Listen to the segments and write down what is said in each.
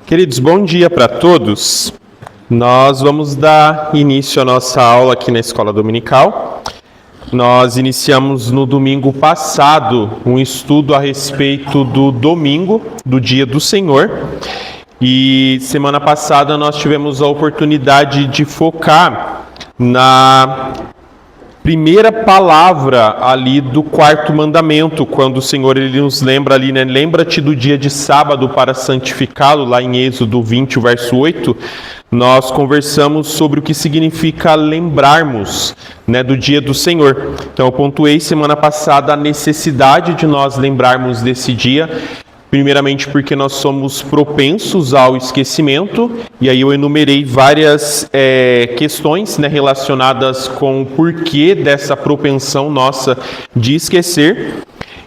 Queridos, bom dia para todos. Nós vamos dar início à nossa aula aqui na Escola Dominical. Nós iniciamos no domingo passado um estudo a respeito do domingo, do Dia do Senhor. E semana passada nós tivemos a oportunidade de focar na primeira palavra ali do quarto mandamento, quando o Senhor ele nos lembra ali, né? Lembra-te do dia de sábado para santificá-lo, lá em Êxodo 20, o verso 8. Nós conversamos sobre o que significa lembrarmos, né, do dia do Senhor. Então eu pontuei semana passada a necessidade de nós lembrarmos desse dia. Primeiramente porque nós somos propensos ao esquecimento, e aí eu enumerei várias questões, né, relacionadas com o porquê dessa propensão nossa de esquecer.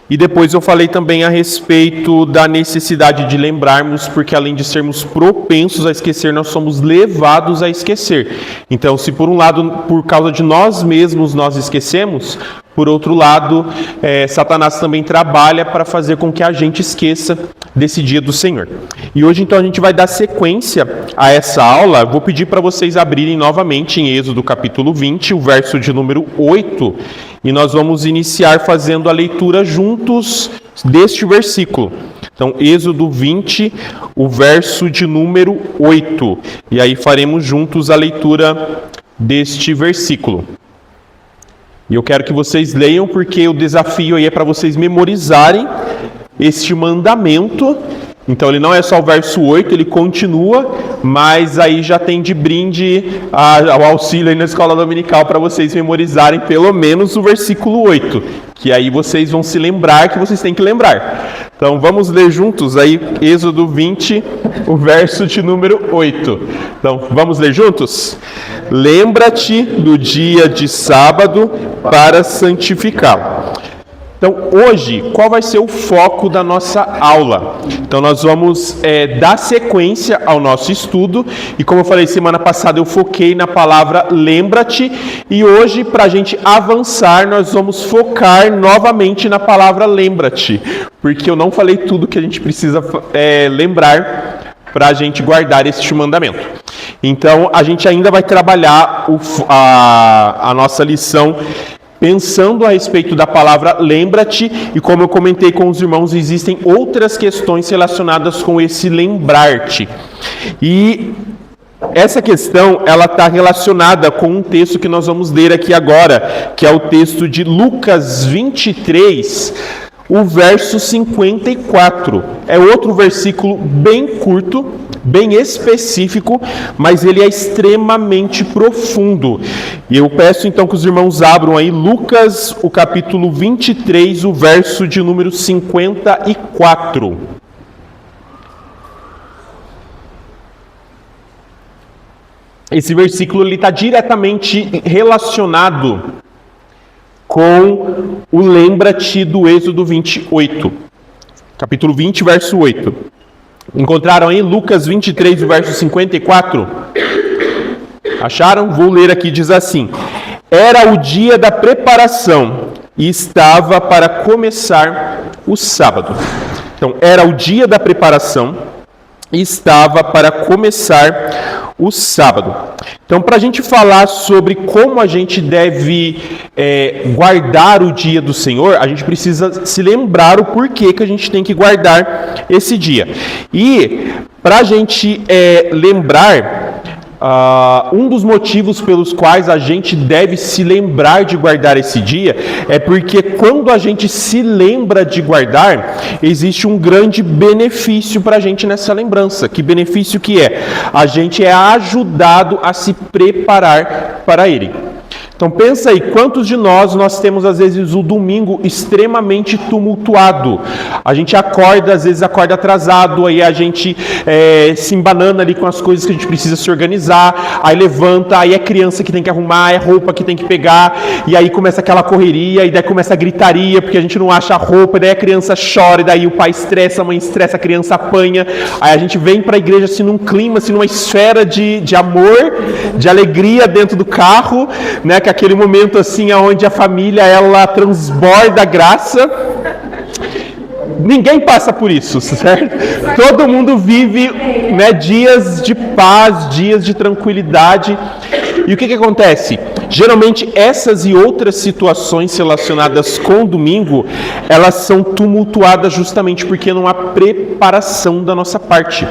E depois eu falei também a respeito da necessidade de lembrarmos, porque além de sermos propensos a esquecer, nós somos levados a esquecer. Então, se por um lado, por causa de nós mesmos, nós esquecemos, por outro lado, Satanás também trabalha para fazer com que a gente esqueça desse dia do Senhor. E hoje, então, a gente vai dar sequência a essa aula. Vou pedir para vocês abrirem novamente em Êxodo capítulo 20, o verso de número 8, e nós vamos iniciar fazendo a leitura juntos deste versículo. Então, Êxodo 20, o verso de número 8. E aí faremos juntos a leitura deste versículo. E eu quero que vocês leiam, porque o desafio aí é para vocês memorizarem este mandamento. Então ele não é só o verso 8, ele continua, mas aí já tem de brinde o auxílio aí na Escola Dominical para vocês memorizarem pelo menos o versículo 8, que aí vocês vão se lembrar que vocês têm que lembrar. Então vamos ler juntos aí Êxodo 20, o verso de número 8. Então vamos ler juntos? Lembra-te do dia de sábado para santificá-lo. Então, hoje, qual vai ser o foco da nossa aula? Então, nós vamos dar sequência ao nosso estudo. E como eu falei semana passada, eu foquei na palavra lembra-te. E hoje, para a gente avançar, nós vamos focar novamente na palavra lembra-te. Porque eu não falei tudo que a gente precisa lembrar para a gente guardar este mandamento. Então, a gente ainda vai trabalhar a nossa lição pensando a respeito da palavra lembra-te, e como eu comentei com os irmãos, existem outras questões relacionadas com esse lembrar-te. E essa questão, ela está relacionada com um texto que nós vamos ler aqui agora, que é o texto de Lucas 23, o verso 54. É outro versículo bem curto, bem específico, mas ele é extremamente profundo. E eu peço então que os irmãos abram aí Lucas, o capítulo 23, o verso de número 54. Esse versículo está diretamente relacionado com o lembra-te do Êxodo 28. Capítulo 20, verso 8. Encontraram aí Lucas 23, verso 54? Acharam? Vou ler aqui, diz assim: Era o dia da preparação e estava para começar o sábado. Então, era o dia da preparação e estava para começar o sábado. Então, para a gente falar sobre como a gente deve guardar o dia do Senhor, a gente precisa se lembrar o porquê que a gente tem que guardar esse dia. E para a gente lembrar, um dos motivos pelos quais a gente deve se lembrar de guardar esse dia é porque quando a gente se lembra de guardar, existe um grande benefício para a gente nessa lembrança. Que benefício que é? A gente é ajudado a se preparar para ele. Então pensa aí, quantos de nós temos às vezes o domingo extremamente tumultuado. A gente acorda, às vezes acorda atrasado, aí a gente se embanana ali com as coisas que a gente precisa se organizar, aí levanta, aí é criança que tem que arrumar, é roupa que tem que pegar, e aí começa aquela correria, e daí começa a gritaria, porque a gente não acha a roupa, e daí a criança chora, e daí o pai estressa, a mãe estressa, a criança apanha, aí a gente vem para a igreja assim num clima, assim numa esfera de amor, de alegria dentro do carro, né, que é aquele momento assim onde a família ela transborda graça. Ninguém passa por isso, certo? Todo mundo vive, né, dias de paz, dias de tranquilidade. E o que acontece? Geralmente essas e outras situações relacionadas com o domingo, elas são tumultuadas justamente porque não há preparação da nossa parte.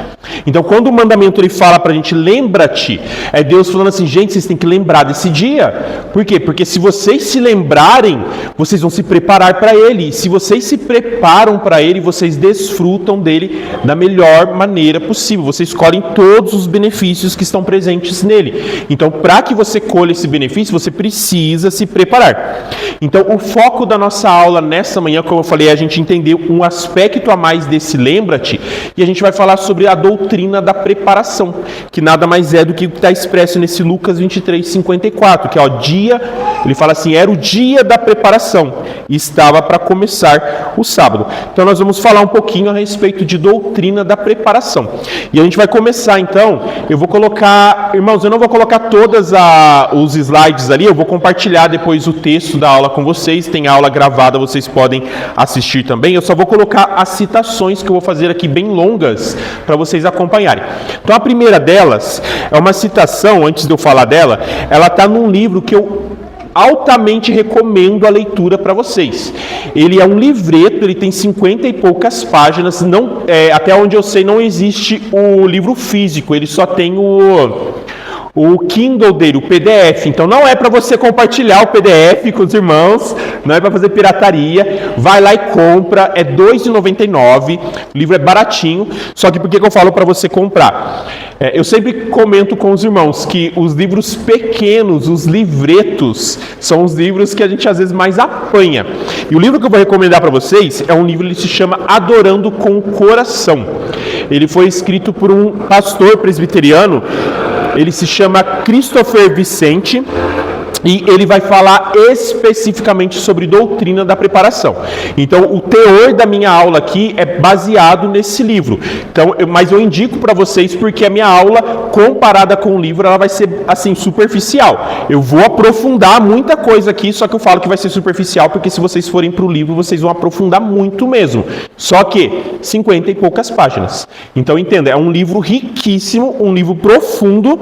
Então quando o mandamento ele fala pra gente, lembra-te, é Deus falando assim, gente, vocês têm que lembrar desse dia. Por quê? Porque se vocês se lembrarem, vocês vão se preparar para ele. E se vocês se preparam para ele, vocês desfrutam dele da melhor maneira possível. Vocês colhem todos os benefícios que estão presentes nele. Então, para que você colha esse benefício, você precisa se preparar. Então, o foco da nossa aula nessa manhã, como eu falei, é a gente entender um aspecto a mais desse lembra-te, e a gente vai falar sobre a doutrina da preparação, que nada mais é do que está expresso nesse Lucas 23:54, que é o dia, ele fala assim, era o dia da preparação, e estava para começar o sábado. Então, nós vamos falar um pouquinho a respeito de doutrina da preparação. E a gente vai começar, então, eu vou colocar, irmãos, eu não vou colocar todos os slides ali, eu vou compartilhar depois o texto da aula com vocês, tem aula gravada, vocês podem assistir também, eu só vou colocar as citações que eu vou fazer aqui bem longas, para vocês acompanharem. Então a primeira delas, é uma citação, antes de eu falar dela, ela está num livro que eu altamente recomendo a leitura para vocês. Ele é um livreto, ele tem 50 e poucas páginas, não, até onde eu sei não existe o livro físico, ele só tem o Kindle dele, o PDF. Então não é para você compartilhar o PDF com os irmãos, não é para fazer pirataria. Vai lá e compra, é R$ 2,99. O livro é baratinho. Só que por que eu falo para você comprar? Eu sempre comento com os irmãos que os livros pequenos, os livretos, são os livros que a gente às vezes mais apanha. E o livro que eu vou recomendar para vocês é um livro, ele se chama Adorando com o Coração. Ele foi escrito por um pastor presbiteriano. Ele se chama Christopher Vicente e ele vai falar especificamente sobre doutrina da preparação. Então, o teor da minha aula aqui é baseado nesse livro. Então, mas eu indico para vocês porque a minha aula, comparada com o livro, ela vai ser assim superficial. Eu vou aprofundar muita coisa aqui, só que eu falo que vai ser superficial porque se vocês forem para o livro, vocês vão aprofundar muito mesmo. Só que 50 e poucas páginas. Então, entenda, é um livro riquíssimo, um livro profundo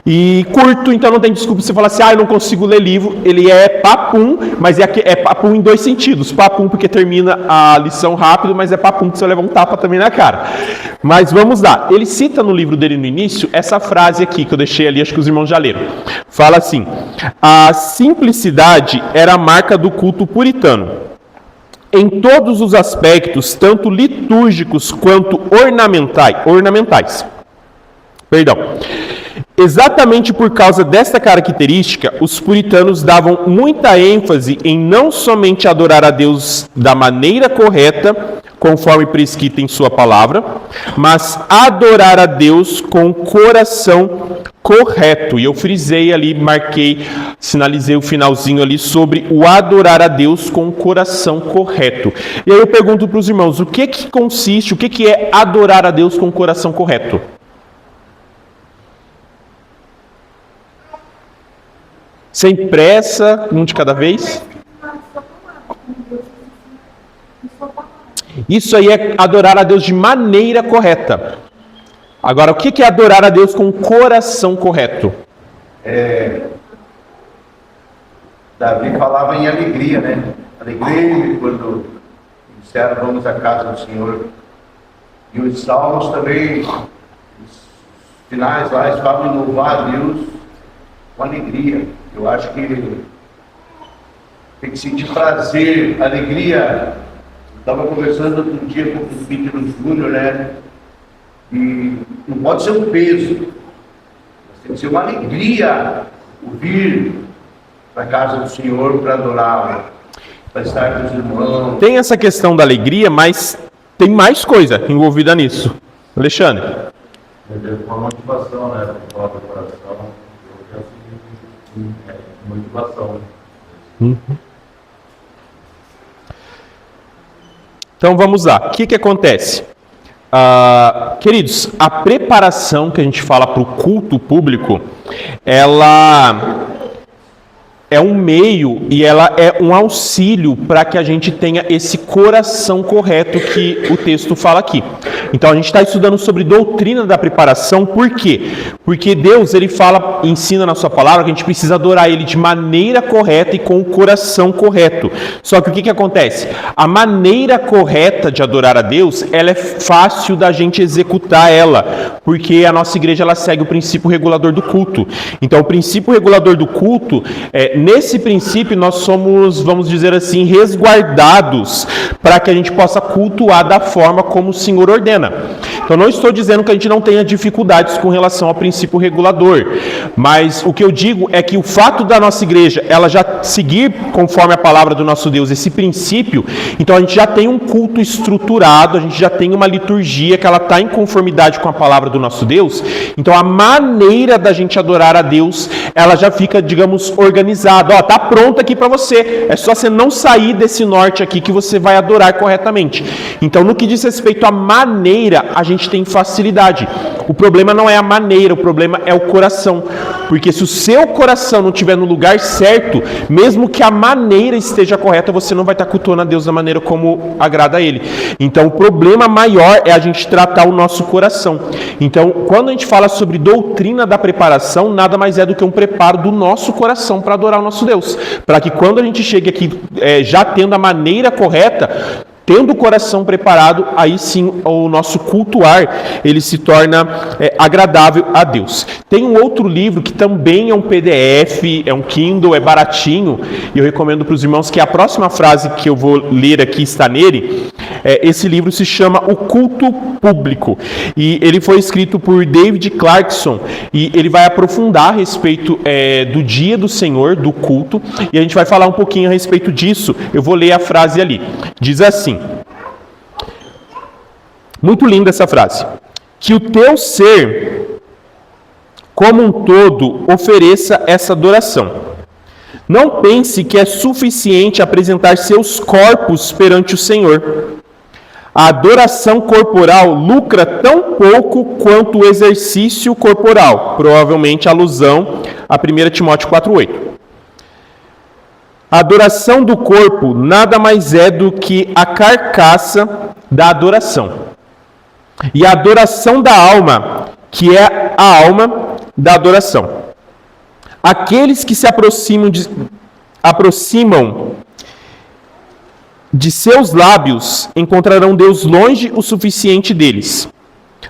e curto, então não tem desculpa você falar assim, eu não consigo ler livro. Ele é papum, mas é papum em dois sentidos. Papum porque termina a lição rápido, mas é papum que você leva um tapa também na cara. Mas vamos lá. Ele cita no livro dele no início essa frase aqui, que eu deixei ali, acho que os irmãos já leram. Fala assim, a simplicidade era a marca do culto puritano. Em todos os aspectos, tanto litúrgicos quanto ornamentais. Perdão. Exatamente por causa desta característica, os puritanos davam muita ênfase em não somente adorar a Deus da maneira correta, conforme prescrito em sua palavra, mas adorar a Deus com o coração correto. E eu frisei ali, marquei, sinalizei o finalzinho ali sobre o adorar a Deus com o coração correto. E aí eu pergunto para os irmãos, o que consiste, o que é adorar a Deus com o coração correto? Sem pressa, um de cada vez? Isso aí é adorar a Deus de maneira correta. Agora, o que é adorar a Deus com o coração correto? Davi falava em alegria, né? Alegria quando disseram vamos à casa do Senhor. E os salmos também, os finais lá, eles falam em louvar a Deus com alegria. Eu acho que tem que sentir prazer, alegria. Estava conversando outro dia com o filho do Júnior, né? E não pode ser um peso, mas tem que ser uma alegria o vir para a casa do Senhor para adorá-lo, para estar com os irmãos. Tem essa questão da alegria, mas tem mais coisa envolvida nisso. Alexandre. Uma motivação, né? Para falar do coração. Motivação. Então vamos lá. O que acontece? Queridos, a preparação que a gente fala para o culto público, ela é um meio e ela é um auxílio para que a gente tenha esse coração correto que o texto fala aqui. Então a gente está estudando sobre doutrina da preparação, por quê? Porque Deus, ele fala, ensina na sua palavra que a gente precisa adorar ele de maneira correta e com o coração correto. Só que o que acontece? A maneira correta de adorar a Deus, ela é fácil da gente executar ela, porque a nossa igreja ela segue o princípio regulador do culto. Então o princípio regulador do culto, nesse princípio nós somos, vamos dizer assim, resguardados para que a gente possa cultuar da forma como o Senhor ordena. Então não estou dizendo que a gente não tenha dificuldades com relação ao princípio regulador, mas o que eu digo é que o fato da nossa igreja ela já seguir conforme a palavra do nosso Deus esse princípio, então a gente já tem um culto estruturado, a gente já tem uma liturgia que ela está em conformidade com a palavra do nosso Deus, então a maneira da gente adorar a Deus, ela já fica, digamos, organizada. Ó, tá pronta aqui para você, é só você não sair desse norte aqui que você vai adorar corretamente. Então no que diz respeito à maneira, a gente tem facilidade. O problema não é a maneira, o problema é o coração. Porque se o seu coração não estiver no lugar certo, mesmo que a maneira esteja correta, você não vai estar cultuando a Deus da maneira como agrada a Ele. Então o problema maior é a gente tratar o nosso coração. Então quando a gente fala sobre doutrina da preparação, nada mais é do que um preparo do nosso coração para adorar o nosso Deus. Para que quando a gente chegue aqui já tendo a maneira correta, tendo o coração preparado, aí sim o nosso cultuar, ele se torna agradável a Deus. Tem um outro livro que também é um PDF, é um Kindle, é baratinho, e eu recomendo para os irmãos que a próxima frase que eu vou ler aqui está nele. Esse livro se chama O Culto Público, e ele foi escrito por David Clarkson, e ele vai aprofundar a respeito do dia do Senhor, do culto, e a gente vai falar um pouquinho a respeito disso. Eu vou ler a frase ali. Diz assim, muito linda essa frase: que o teu ser como um todo ofereça essa adoração. Não pense que é suficiente apresentar seus corpos perante o Senhor. A adoração corporal lucra tão pouco quanto o exercício corporal. Provavelmente alusão a 1 Timóteo 4,8. A adoração do corpo nada mais é do que a carcaça da adoração. E a adoração da alma, que é a alma da adoração. Aqueles que se aproximam de seus lábios encontrarão Deus longe o suficiente deles.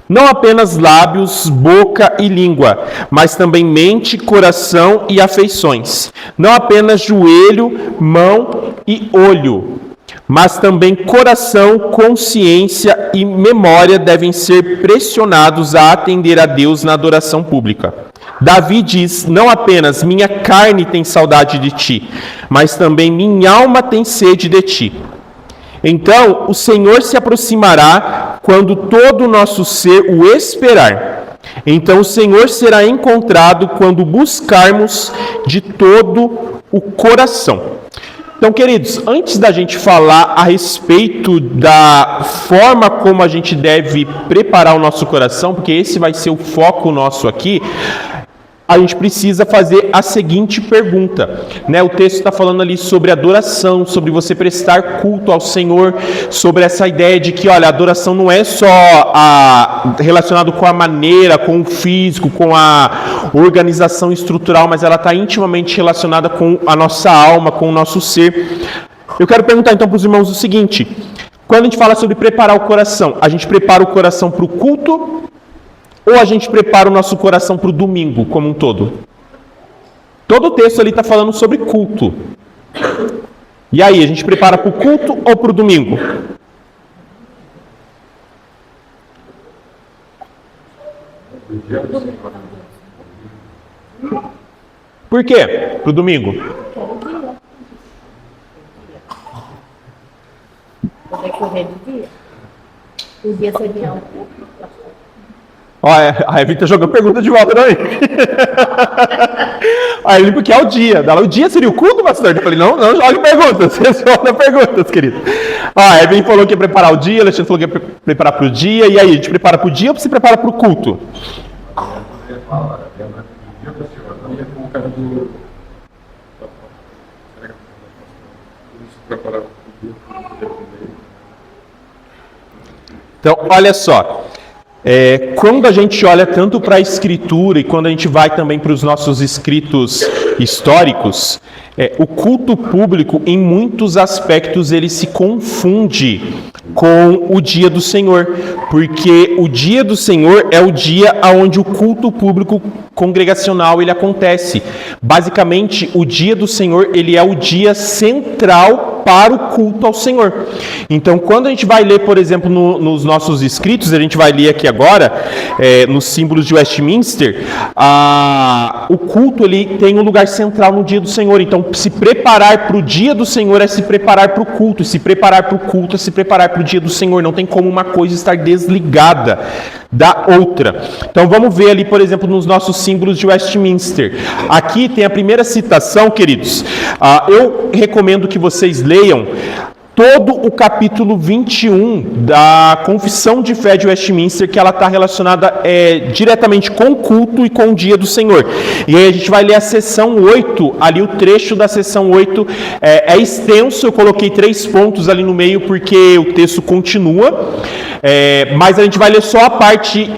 Não apenas lábios, boca e língua, mas também mente, coração e afeições. Não apenas joelho, mão e olho, mas também coração, consciência e memória devem ser pressionados a atender a Deus na adoração pública. Davi diz: não apenas minha carne tem saudade de ti, mas também minha alma tem sede de ti. Então o Senhor se aproximará quando todo o nosso ser o esperar. Então o Senhor será encontrado quando buscarmos de todo o coração. Então, queridos, antes da gente falar a respeito da forma como a gente deve preparar o nosso coração, porque esse vai ser o foco nosso aqui, a gente precisa fazer a seguinte pergunta, né? O texto está falando ali sobre adoração, sobre você prestar culto ao Senhor, sobre essa ideia de que, olha, a adoração não é só relacionado com a maneira, com o físico, com a organização estrutural, mas ela está intimamente relacionada com a nossa alma, com o nosso ser. Eu quero perguntar então para os irmãos o seguinte: quando a gente fala sobre preparar o coração, a gente prepara o coração para o culto, ou a gente prepara o nosso coração para o domingo como um todo? Todo o texto ali está falando sobre culto. E aí, a gente prepara para o culto ou para o domingo? Por quê? Para o domingo? No decorrer do dia. O dia seria um culto. Ó, a Evita jogou pergunta de volta também. Aí ele, porque é o dia. O dia seria o culto, pastor? Eu falei, não jogue perguntas. Responda perguntas, querido. Ó, a Evelyn falou que ia preparar o dia, a Alexandre falou que ia preparar para o dia. E aí, a gente prepara para o dia ou se prepara para o culto? preparar o dia. Então, olha só. Quando a gente olha tanto para a Escritura e quando a gente vai também para os nossos escritos históricos, o culto público, em muitos aspectos, ele se confunde com o dia do Senhor, porque o dia do Senhor é o dia onde o culto público congregacional ele acontece. Basicamente, o dia do Senhor ele é o dia central para o culto ao Senhor. Então, quando a gente vai ler, por exemplo, nos nossos escritos, a gente vai ler aqui agora, nos símbolos de Westminster, o culto ele tem um lugar central no dia do Senhor. Então, se preparar para o dia do Senhor é se preparar para o culto, e se preparar para o culto é se preparar para o dia do Senhor. Não tem como uma coisa estar desligada da outra. Então vamos ver ali, por exemplo, nos nossos símbolos de Westminster. Aqui tem a primeira citação, queridos. Eu recomendo que vocês leiam todo o capítulo 21 da Confissão de Fé de Westminster, que ela está relacionada diretamente com o culto e com o dia do Senhor. E aí a gente vai ler a seção 8, ali o trecho da seção 8 é extenso, eu coloquei 3 pontos ali no meio porque o texto continua, mas a gente vai ler só a parte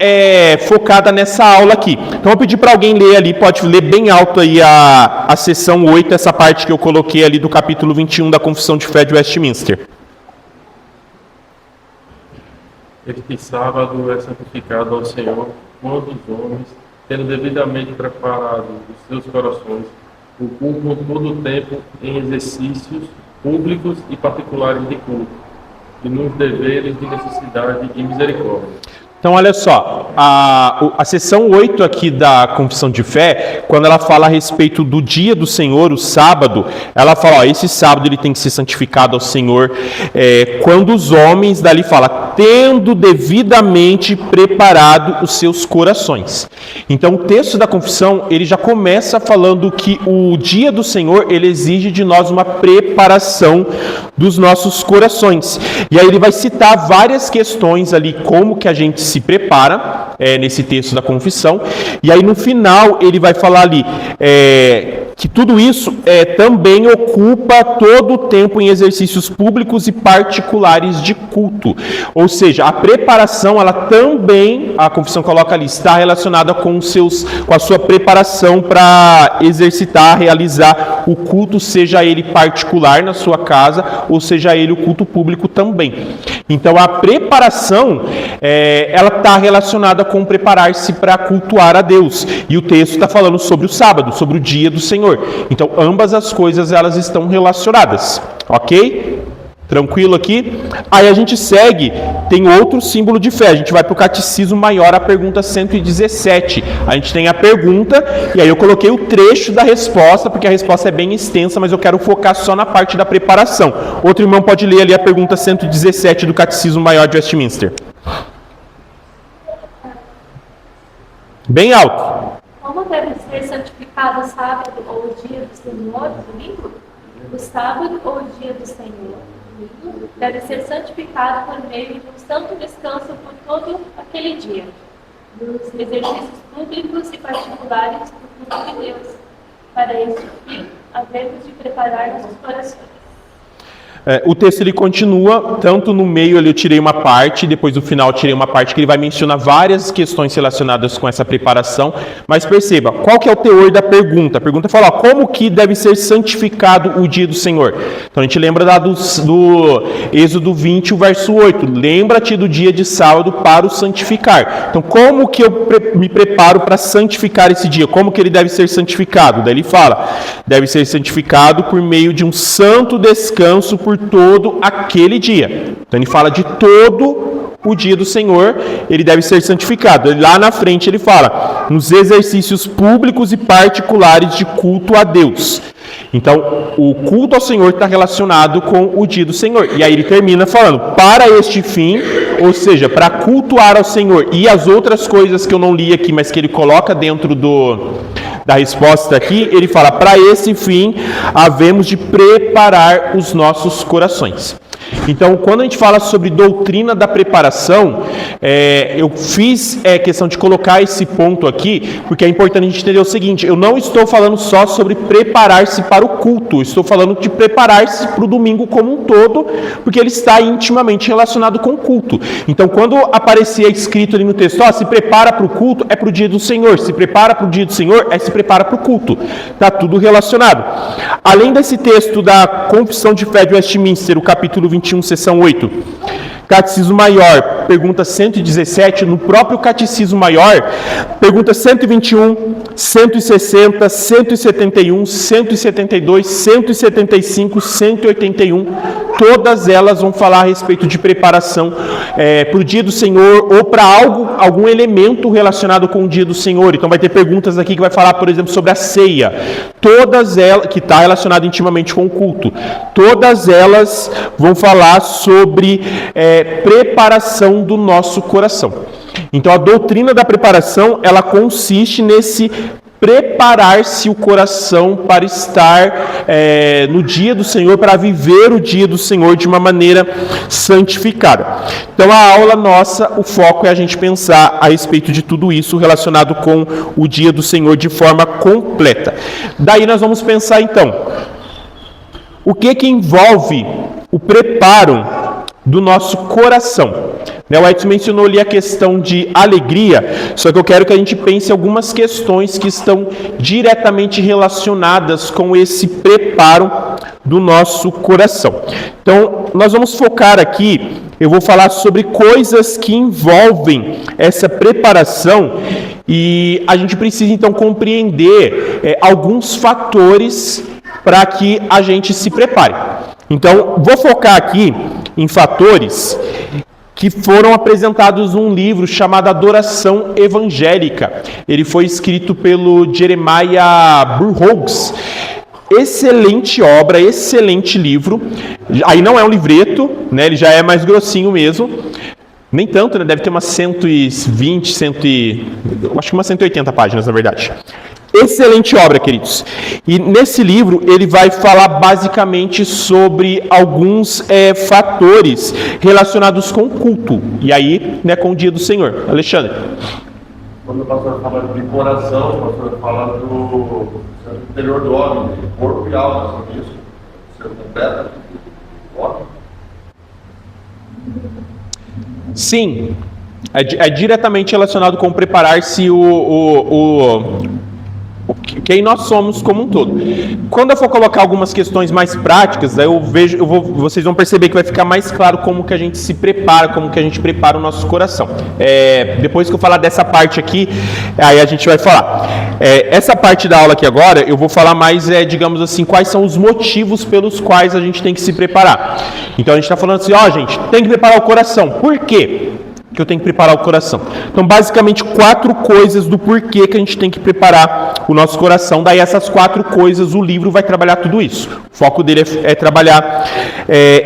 focada nessa aula aqui. Então eu vou pedir para alguém ler ali, pode ler bem alto aí a seção 8, essa parte que eu coloquei ali do capítulo 21 da Confissão de Fé de Westminster. Este sábado é santificado ao Senhor quando os homens, tendo devidamente preparado os seus corações, o culpam todo o tempo em exercícios públicos e particulares de culto, e nos deveres de necessidade e misericórdia. Então, olha só, a seção 8 aqui da Confissão de Fé, quando ela fala a respeito do dia do Senhor, o sábado, ela fala, esse sábado ele tem que ser santificado ao Senhor, quando os homens, dali fala, tendo devidamente preparado os seus corações. Então, o texto da Confissão, ele já começa falando que o dia do Senhor, ele exige de nós uma preparação dos nossos corações. E aí ele vai citar várias questões ali, como que a gente se prepara nesse texto da confissão, e aí no final ele vai falar ali que tudo isso também ocupa todo o tempo em exercícios públicos e particulares de culto, ou seja, a preparação, ela também, a confissão coloca ali, está relacionada com a sua preparação para exercitar, realizar o culto, seja ele particular na sua casa, ou seja ele o culto público também. Então a preparação, ela está relacionada com preparar-se para cultuar a Deus. E o texto está falando sobre o sábado, sobre o dia do Senhor. Então ambas as coisas elas estão relacionadas. Ok? Tranquilo aqui? Aí a gente segue, tem outro símbolo de fé. A gente vai para o Catecismo Maior, a pergunta 117. A gente tem a pergunta, e aí eu coloquei o trecho da resposta, porque a resposta é bem extensa, mas eu quero focar só na parte da preparação. Outro irmão pode ler ali a pergunta 117 do Catecismo Maior de Westminster. Bem alto. Como deve ser santificado o sábado ou o dia do Senhor, domingo? O sábado ou o dia do Senhor, domingo, deve ser santificado por meio de um santo descanso por todo aquele dia, dos exercícios públicos e particulares do culto de Deus. Para este fim, havemos de preparar nossos corações. O texto ele continua, tanto no meio ali eu tirei uma parte, depois no final eu tirei uma parte que ele vai mencionar várias questões relacionadas com essa preparação, mas perceba, qual que é o teor da pergunta? A pergunta fala, como que deve ser santificado o dia do Senhor? Então a gente lembra lá do Êxodo 20, o verso 8, lembra-te do dia de sábado para o santificar. Então como que eu me preparo para santificar esse dia? Como que ele deve ser santificado? Daí ele fala, deve ser santificado por meio de um santo descanso por todo aquele dia. Então ele fala de todo o dia do Senhor, ele deve ser santificado. Lá na frente ele fala, nos exercícios públicos e particulares de culto a Deus. Então, o culto ao Senhor está relacionado com o dia do Senhor. E aí ele termina falando, para este fim, ou seja, para cultuar ao Senhor e as outras coisas que eu não li aqui, mas que ele coloca dentro da resposta aqui, ele fala, para esse fim, havemos de preparar os nossos corações. Então, quando a gente fala sobre doutrina da preparação, eu fiz questão de colocar esse ponto aqui, porque é importante a gente entender o seguinte: eu não estou falando só sobre preparar-se para o culto, eu estou falando de preparar-se para o domingo como um todo, porque ele está intimamente relacionado com o culto. Então, quando aparecia escrito ali no texto, se prepara para o culto, é para o dia do Senhor, se prepara para o dia do Senhor, se prepara para o culto. Está tudo relacionado. Além desse texto da Confissão de Fé de Westminster, o capítulo 21, seção 8, Catecismo Maior, pergunta 117, no próprio Catecismo Maior, pergunta 121, 160, 171, 172, 175, 181, todas elas vão falar a respeito de preparação para o dia do Senhor ou para algum elemento relacionado com o dia do Senhor. Então vai ter perguntas aqui que vai falar, por exemplo, sobre a ceia. Todas elas, que está relacionada intimamente com o culto, todas elas vão falar sobre preparação do nosso coração. Então a doutrina da preparação, ela consiste nesse preparar-se o coração para estar no dia do Senhor, para viver o dia do Senhor de uma maneira santificada. Então a aula nossa, o foco é a gente pensar a respeito de tudo isso relacionado com o dia do Senhor de forma completa. Daí nós vamos pensar então, o que envolve o preparo do nosso coração. O Edson mencionou ali a questão de alegria, só que eu quero que a gente pense algumas questões que estão diretamente relacionadas com esse preparo do nosso coração. Então, nós vamos focar aqui, eu vou falar sobre coisas que envolvem essa preparação e a gente precisa então compreender alguns fatores para que a gente se prepare. Então, vou focar aqui em fatores que foram apresentados num livro chamado Adoração Evangélica. Ele foi escrito pelo Jeremiah Burroughs. Excelente obra, excelente livro. Aí não é um livreto, né? Ele já é mais grossinho mesmo. Nem tanto, né? Deve ter umas 120, acho que umas 180 páginas, na verdade. Excelente obra, queridos. E nesse livro ele vai falar basicamente sobre alguns fatores relacionados com o culto. E aí, né, com o dia do Senhor. Alexandre. Quando o pastor fala de coração, o pastor fala do interior do homem, corpo e alma, sabe isso? Ser completo, homem. Sim, é diretamente relacionado com preparar-se quem nós somos como um todo. Quando eu for colocar algumas questões mais práticas, daí vocês vão perceber que vai ficar mais claro como que a gente se prepara, como que a gente prepara o nosso coração. Depois que eu falar dessa parte aqui, aí a gente vai falar. Essa parte da aula aqui agora, eu vou falar mais, digamos assim, quais são os motivos pelos quais a gente tem que se preparar. Então a gente está falando assim, gente, tem que preparar o coração. Por quê que eu tenho que preparar o coração? Então, basicamente, 4 coisas do porquê que a gente tem que preparar o nosso coração. Daí, essas 4 coisas, o livro vai trabalhar tudo isso. O foco dele é trabalhar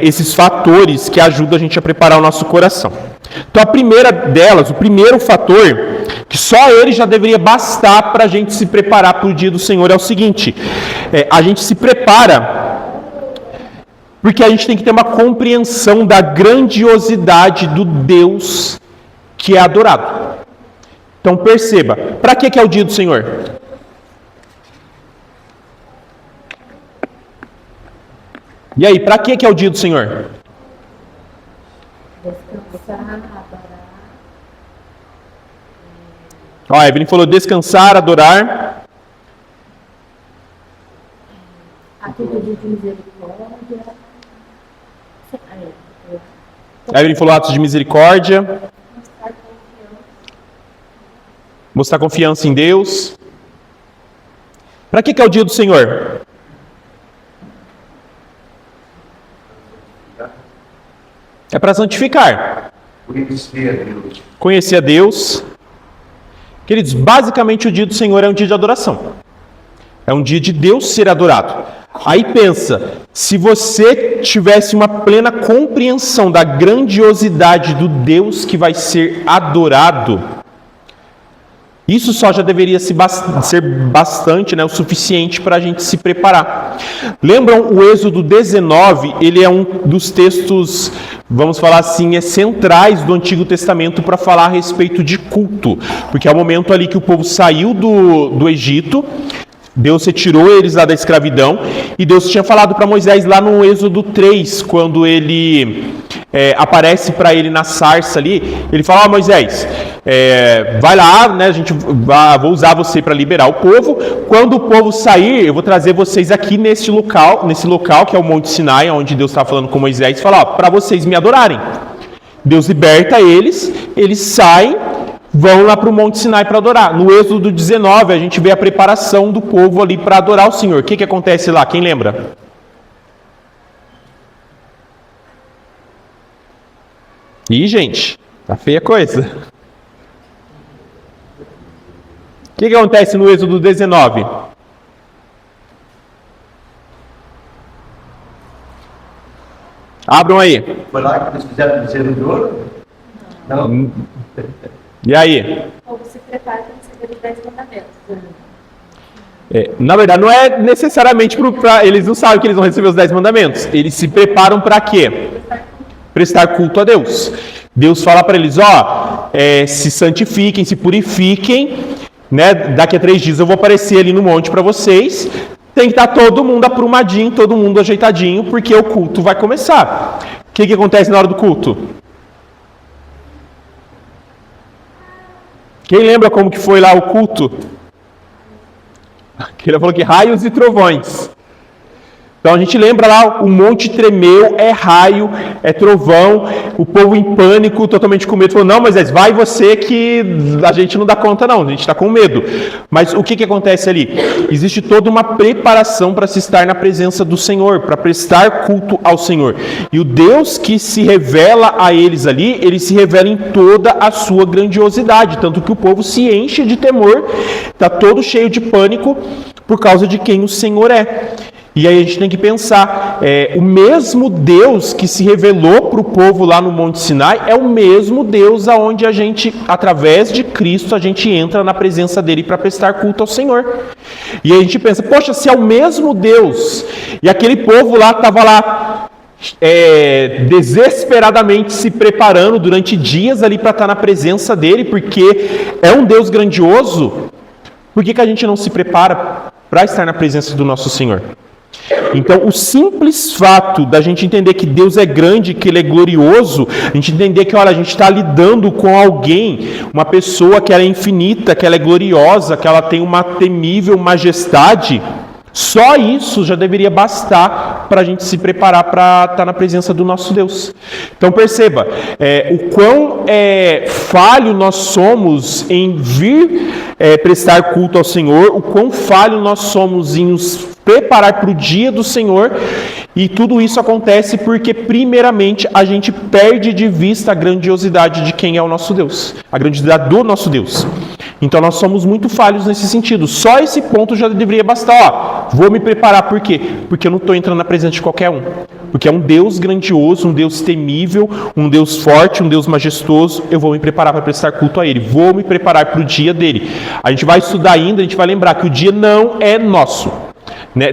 esses fatores que ajudam a gente a preparar o nosso coração. Então, a primeira delas, o primeiro fator, que só ele já deveria bastar para a gente se preparar para o dia do Senhor, é o seguinte: a gente se prepara porque a gente tem que ter uma compreensão da grandiosidade do Deus que é adorado. Então perceba, para que é o dia do Senhor? E aí, para que é o dia do Senhor? A Evelyn falou descansar, adorar. Atitude de misericórdia. A Evelyn falou atos de misericórdia. Mostrar confiança em Deus. Para que é o dia do Senhor? É para santificar. Conhecer a Deus. Conhecer a Deus. Queridos, basicamente o dia do Senhor é um dia de adoração. É um dia de Deus ser adorado. Aí pensa, se você tivesse uma plena compreensão da grandiosidade do Deus que vai ser adorado, Isso só já deveria ser bastante, né, o suficiente para a gente se preparar. Lembram o Êxodo 19? Ele é um dos textos, vamos falar assim, centrais do Antigo Testamento para falar a respeito de culto. Porque é o momento ali que o povo saiu do Egito, Deus retirou eles lá da escravidão, e Deus tinha falado para Moisés lá no Êxodo 3, quando ele aparece para ele na sarça ali, ele fala: Moisés, vai lá, né, vou usar você para liberar o povo. Quando o povo sair, eu vou trazer vocês aqui nesse local que é o Monte Sinai, onde Deus estava falando com Moisés, e fala: para vocês me adorarem. Deus liberta eles saem, vão lá para o Monte Sinai para adorar. No Êxodo 19, a gente vê a preparação do povo ali para adorar o Senhor. O que acontece lá? Quem lembra? Ih, gente, tá feia a coisa. O que acontece no Êxodo 19? Abram aí. Foi lá que eles fizeram bezerro de ouro? Não. E aí? O povo se prepara para receber os 10 mandamentos. Na verdade, não é necessariamente para... Eles não sabem que eles vão receber os 10 mandamentos. Eles se preparam para quê? Prestar culto a Deus. Deus fala para eles: se santifiquem, se purifiquem, né? Daqui a 3 dias eu vou aparecer ali no monte para vocês. Tem que estar todo mundo aprumadinho, todo mundo ajeitadinho, porque o culto vai começar. O que acontece na hora do culto? Quem lembra como que foi lá o culto? Ele falou que raios e trovões. Então a gente lembra lá, o monte tremeu, é raio, é trovão, o povo em pânico, totalmente com medo, falou: não, Moisés, vai você que a gente não dá conta não, a gente está com medo. Mas o que acontece ali? Existe toda uma preparação para se estar na presença do Senhor, para prestar culto ao Senhor. E o Deus que se revela a eles ali, ele se revela em toda a sua grandiosidade, tanto que o povo se enche de temor, está todo cheio de pânico por causa de quem o Senhor é. E aí a gente tem que pensar, o mesmo Deus que se revelou para o povo lá no Monte Sinai é o mesmo Deus aonde a gente, através de Cristo, a gente entra na presença dele para prestar culto ao Senhor. E aí a gente pensa: poxa, se é o mesmo Deus, e aquele povo lá estava lá desesperadamente se preparando durante dias ali para estar na presença dele, porque é um Deus grandioso, por que a gente não se prepara para estar na presença do nosso Senhor? Então, o simples fato da gente entender que Deus é grande, que Ele é glorioso, a gente entender que, olha, a gente está lidando com alguém, uma pessoa que ela é infinita, que ela é gloriosa, que ela tem uma temível majestade, só isso já deveria bastar para a gente se preparar para estar na presença do nosso Deus. Então perceba, o quão falho nós somos em vir prestar culto ao Senhor, o quão falho nós somos em nos preparar para o dia do Senhor, e tudo isso acontece porque primeiramente a gente perde de vista a grandiosidade de quem é o nosso Deus, a grandiosidade do nosso Deus. Então nós somos muito falhos nesse sentido. Só esse ponto já deveria bastar. Vou me preparar, por quê? Porque eu não estou entrando na presença de qualquer um. Porque é um Deus grandioso, um Deus temível, um Deus forte, um Deus majestoso. Eu vou me preparar para prestar culto a Ele. Vou me preparar para o dia dele. A gente vai estudar ainda, a gente vai lembrar que o dia não é nosso.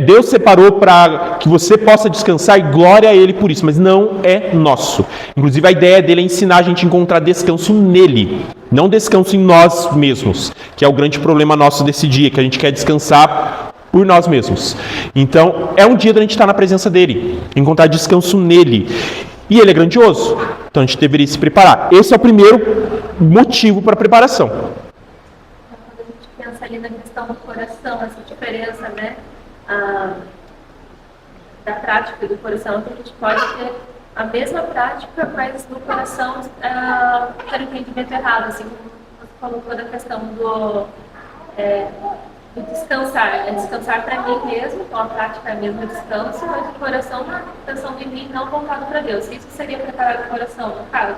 Deus separou para que você possa descansar, e glória a Ele por isso, mas não é nosso. Inclusive a ideia dele é ensinar a gente a encontrar descanso nele, não descanso em nós mesmos, que é o grande problema nosso desse dia, que a gente quer descansar por nós mesmos. Então é um dia da gente estar na presença dele, encontrar descanso nele, e ele é grandioso, então a gente deveria se preparar. Esse é o primeiro motivo para a preparação. Quando a gente pensa ali na questão do coração, essa diferença, né? Da prática do coração, que a gente pode ter a mesma prática, mas no coração ter entendimento errado, assim como você falou toda a questão do descansar, descansar para mim mesmo, então a prática é mesmo descanso, mas o coração pensando em mim, não voltado para Deus. Isso seria preparar o coração, no caso?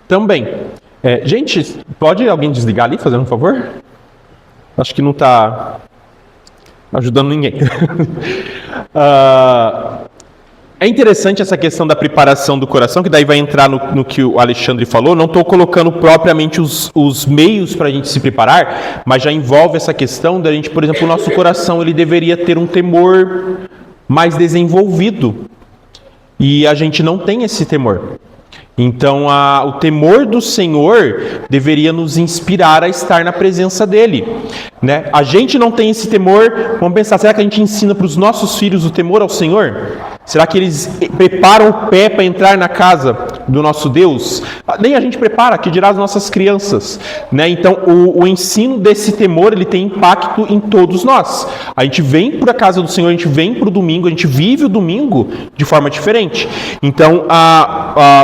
Também. Gente, pode alguém desligar ali, fazendo um favor? Acho que não está ajudando ninguém. É interessante essa questão da preparação do coração, que daí vai entrar no que o Alexandre falou. Não estou colocando propriamente os meios para a gente se preparar, mas já envolve essa questão da gente, por exemplo, o nosso coração ele deveria ter um temor mais desenvolvido. E a gente não tem esse temor. Então, o temor do Senhor deveria nos inspirar a estar na presença dEle, né? A gente não tem esse temor, vamos pensar, será que a gente ensina para os nossos filhos o temor ao Senhor? Será que eles preparam o pé para entrar na casa do nosso Deus? Nem a gente prepara, que dirá as nossas crianças, né? Então, o ensino desse temor, ele tem impacto em todos nós. A gente vem para a casa do Senhor, a gente vem para o domingo, a gente vive o domingo de forma diferente. Então,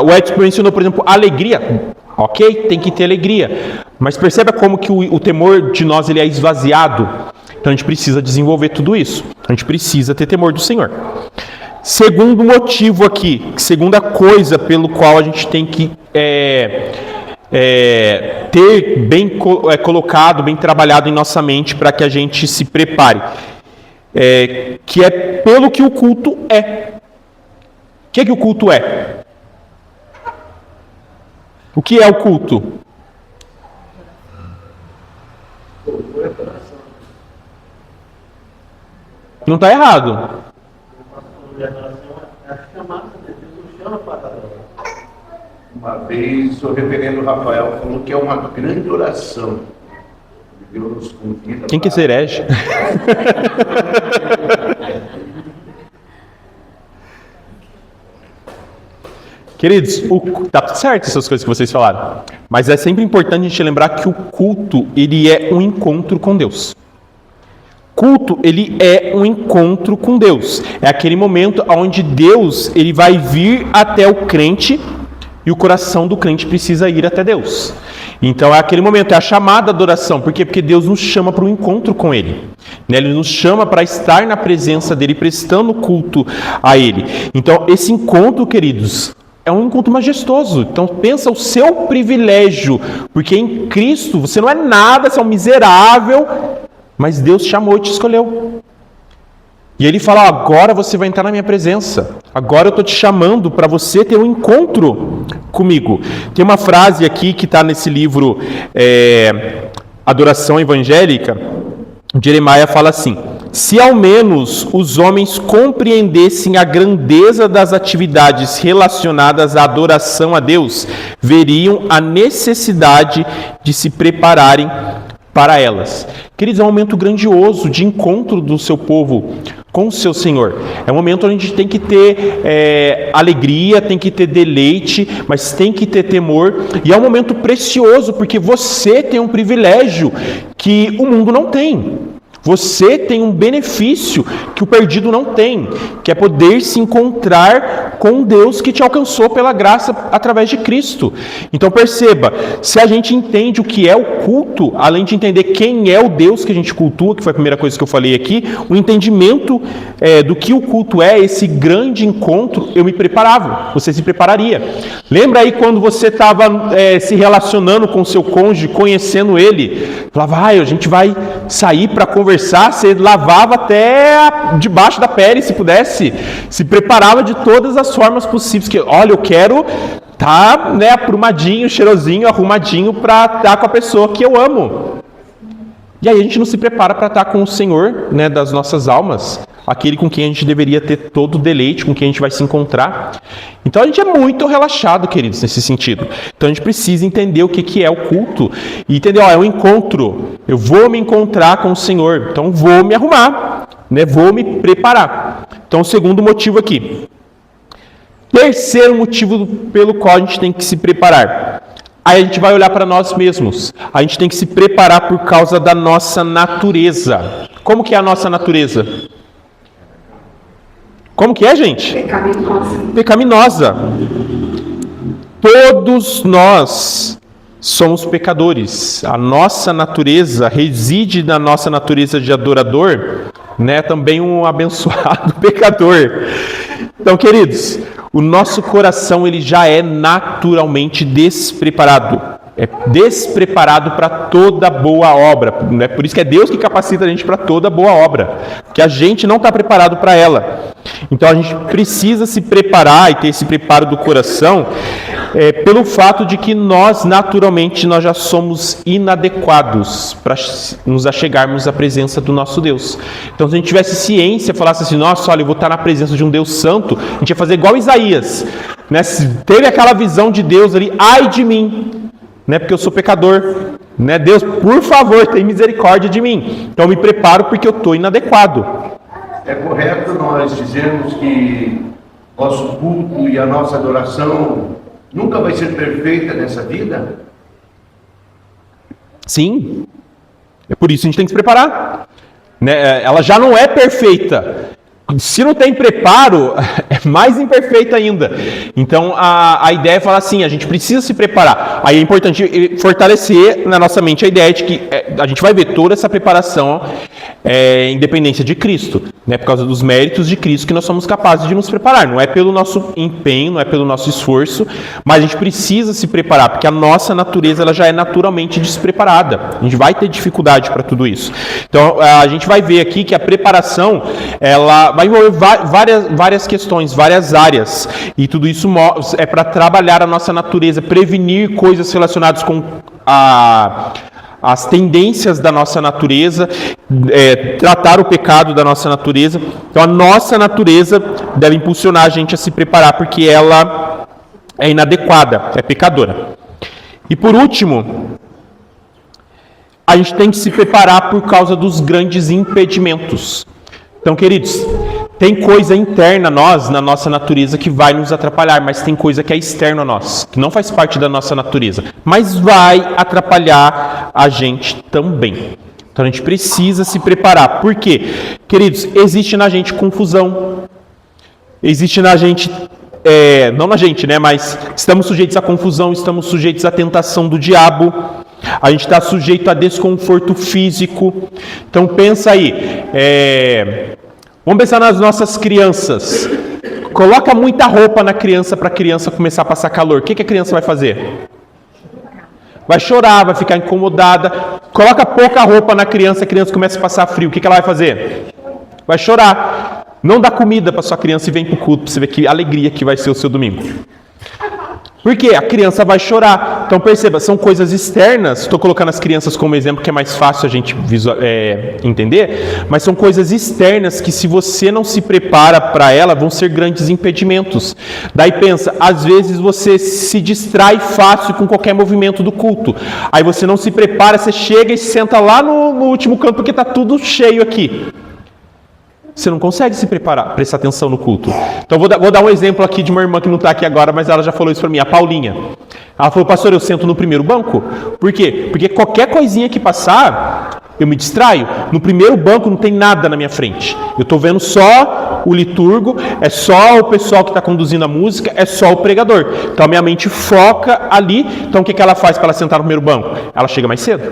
o Edson mencionou, por exemplo, alegria. Ok, tem que ter alegria. Mas perceba como que o temor de nós ele é esvaziado. Então, a gente precisa desenvolver tudo isso. A gente precisa ter temor do Senhor. Segundo motivo aqui, segunda coisa pelo qual a gente tem que ter bem colocado, bem trabalhado em nossa mente para que a gente se prepare, que é pelo que o culto é. O que o culto é? O que é o culto? Não está errado. Uma vez o reverendo Rafael falou que é uma grande oração. Deus nos convida. Quem que se herege? Queridos, tá certo essas coisas que vocês falaram, mas é sempre importante a gente lembrar que o culto, ele é um encontro com Deus. Culto, ele é um encontro com Deus. É aquele momento onde Deus, ele vai vir até o crente e o coração do crente precisa ir até Deus. Então é aquele momento, é a chamada adoração. Por quê? Porque Deus nos chama para um encontro com Ele. Ele nos chama para estar na presença dEle, prestando culto a Ele. Então esse encontro, queridos, é um encontro majestoso. Então pensa o seu privilégio, porque em Cristo você não é nada, você é um miserável, mas Deus te chamou e te escolheu. E Ele fala, agora você vai entrar na minha presença. Agora eu estou te chamando para você ter um encontro comigo. Tem uma frase aqui que está nesse livro Adoração Evangélica. Jeremias fala assim: se ao menos os homens compreendessem a grandeza das atividades relacionadas à adoração a Deus, veriam a necessidade de se prepararem para elas. Queridos, é um momento grandioso de encontro do seu povo com o seu Senhor. É um momento onde a gente tem que ter alegria, tem que ter deleite, mas tem que ter temor. E é um momento precioso, porque você tem um privilégio que o mundo não tem. Você tem um benefício que o perdido não tem, que é poder se encontrar com Deus que te alcançou pela graça através de Cristo. Então perceba, se a gente entende o que é o culto, além de entender quem é o Deus que a gente cultua, que foi a primeira coisa que eu falei aqui, o entendimento do que o culto é, esse grande encontro, eu me preparava, você se prepararia. Lembra aí quando você estava se relacionando com o seu cônjuge, conhecendo ele, falava, a gente vai sair para conversar, você lavava até debaixo da pele, se pudesse, se preparava de todas as formas possíveis, que olha, eu quero estar aprumadinho, cheirosinho, arrumadinho para estar com a pessoa que eu amo. E aí a gente não se prepara para estar com o Senhor, das nossas almas, aquele com quem a gente deveria ter todo o deleite, com quem a gente vai se encontrar. Então a gente é muito relaxado, queridos, nesse sentido. Então a gente precisa entender o que é o culto e entender, é um encontro. Eu vou me encontrar com o Senhor, então vou me arrumar, vou me preparar. Então o segundo motivo aqui. Terceiro motivo pelo qual a gente tem que se preparar. Aí a gente vai olhar para nós mesmos. A gente tem que se preparar por causa da nossa natureza. Como que é a nossa natureza? Como que é, gente? Pecaminosa. Pecaminosa. Todos nós somos pecadores. A nossa natureza reside na nossa natureza de adorador, também um abençoado pecador. Então, queridos, o nosso coração ele já é naturalmente despreparado é despreparado para toda boa obra. Né? Por isso que é Deus que capacita a gente para toda boa obra, que a gente não está preparado para ela. Então a gente precisa se preparar e ter esse preparo do coração pelo fato de que nós, naturalmente, nós já somos inadequados para nos achegarmos à presença do nosso Deus. Então se a gente tivesse ciência, falasse assim, nossa, olha, eu vou estar na presença de um Deus santo, a gente ia fazer igual Isaías, né? Teve aquela visão de Deus ali, ai de mim, né? Porque eu sou pecador, né? Deus, por favor, tem misericórdia de mim. Então eu me preparo porque eu estou inadequado. É correto nós dizermos que nosso culto e a nossa adoração nunca vai ser perfeita nessa vida? Sim. É por isso que a gente tem que se preparar. Né? Ela já não é perfeita. Se não tem preparo, é mais imperfeita ainda. Então, a ideia é falar assim, a gente precisa se preparar. Aí é importante fortalecer na nossa mente a ideia de que a gente vai ver toda essa preparação em dependência de Cristo, né? Por causa dos méritos de Cristo que nós somos capazes de nos preparar. Não é pelo nosso empenho, não é pelo nosso esforço, mas a gente precisa se preparar, porque a nossa natureza ela já é naturalmente despreparada. A gente vai ter dificuldade para tudo isso. Então, a gente vai ver aqui que a preparação, ela vai envolver várias questões, várias áreas, e tudo isso é para trabalhar a nossa natureza, prevenir coisas relacionadas com as tendências da nossa natureza, tratar o pecado da nossa natureza. Então a nossa natureza deve impulsionar a gente a se preparar, porque ela é inadequada, é pecadora. E por último, a gente tem que se preparar por causa dos grandes impedimentos. Então, queridos, tem coisa interna a nós, na nossa natureza, que vai nos atrapalhar, mas tem coisa que é externa a nós, que não faz parte da nossa natureza, mas vai atrapalhar a gente também. Então a gente precisa se preparar. Por quê? Queridos, existe na gente confusão, existe na gente, não na gente, né? Mas estamos sujeitos à confusão, estamos sujeitos à tentação do diabo, a gente está sujeito a desconforto físico. Então pensa aí, vamos pensar nas nossas crianças. Coloca muita roupa na criança para a criança começar a passar calor. O que a criança vai fazer? Vai chorar, vai ficar incomodada. Coloca pouca roupa na criança, a criança começa a passar frio. O que ela vai fazer? Vai chorar. Não dá comida para sua criança e vem para o culto para você ver que alegria que vai ser o seu domingo. Por quê? A criança vai chorar. Então perceba, são coisas externas. Estou colocando as crianças como exemplo, que é mais fácil a gente entender. Mas são coisas externas que, se você não se prepara para ela, vão ser grandes impedimentos. Daí pensa, às vezes você se distrai fácil com qualquer movimento do culto. Aí você não se prepara, você chega e senta lá no último canto porque está tudo cheio aqui. Você não consegue se preparar, prestar atenção no culto. Então vou dar um exemplo aqui de uma irmã que não está aqui agora, mas ela já falou isso para mim, a Paulinha. Ela falou, pastor, eu sento no primeiro banco? Por quê? Porque qualquer coisinha que passar, eu me distraio. No primeiro banco não tem nada na minha frente. Eu estou vendo só o liturgo, é só o pessoal que está conduzindo a música, é só o pregador. Então a minha mente foca ali. Então o que ela faz para ela sentar no primeiro banco? Ela chega mais cedo.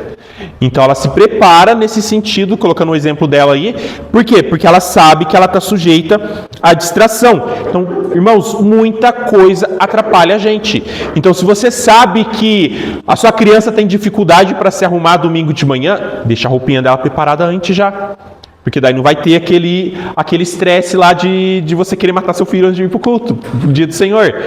Então ela se prepara nesse sentido, colocando o exemplo dela aí. Por quê? Porque ela sabe que ela está sujeita à distração. Então, irmãos, muita coisa atrapalha a gente. Então, se você sabe que a sua criança tem dificuldade para se arrumar domingo de manhã, deixa a roupinha dela preparada antes já. Porque daí não vai ter aquele estresse lá de você querer matar seu filho antes de ir para o culto, no dia do Senhor.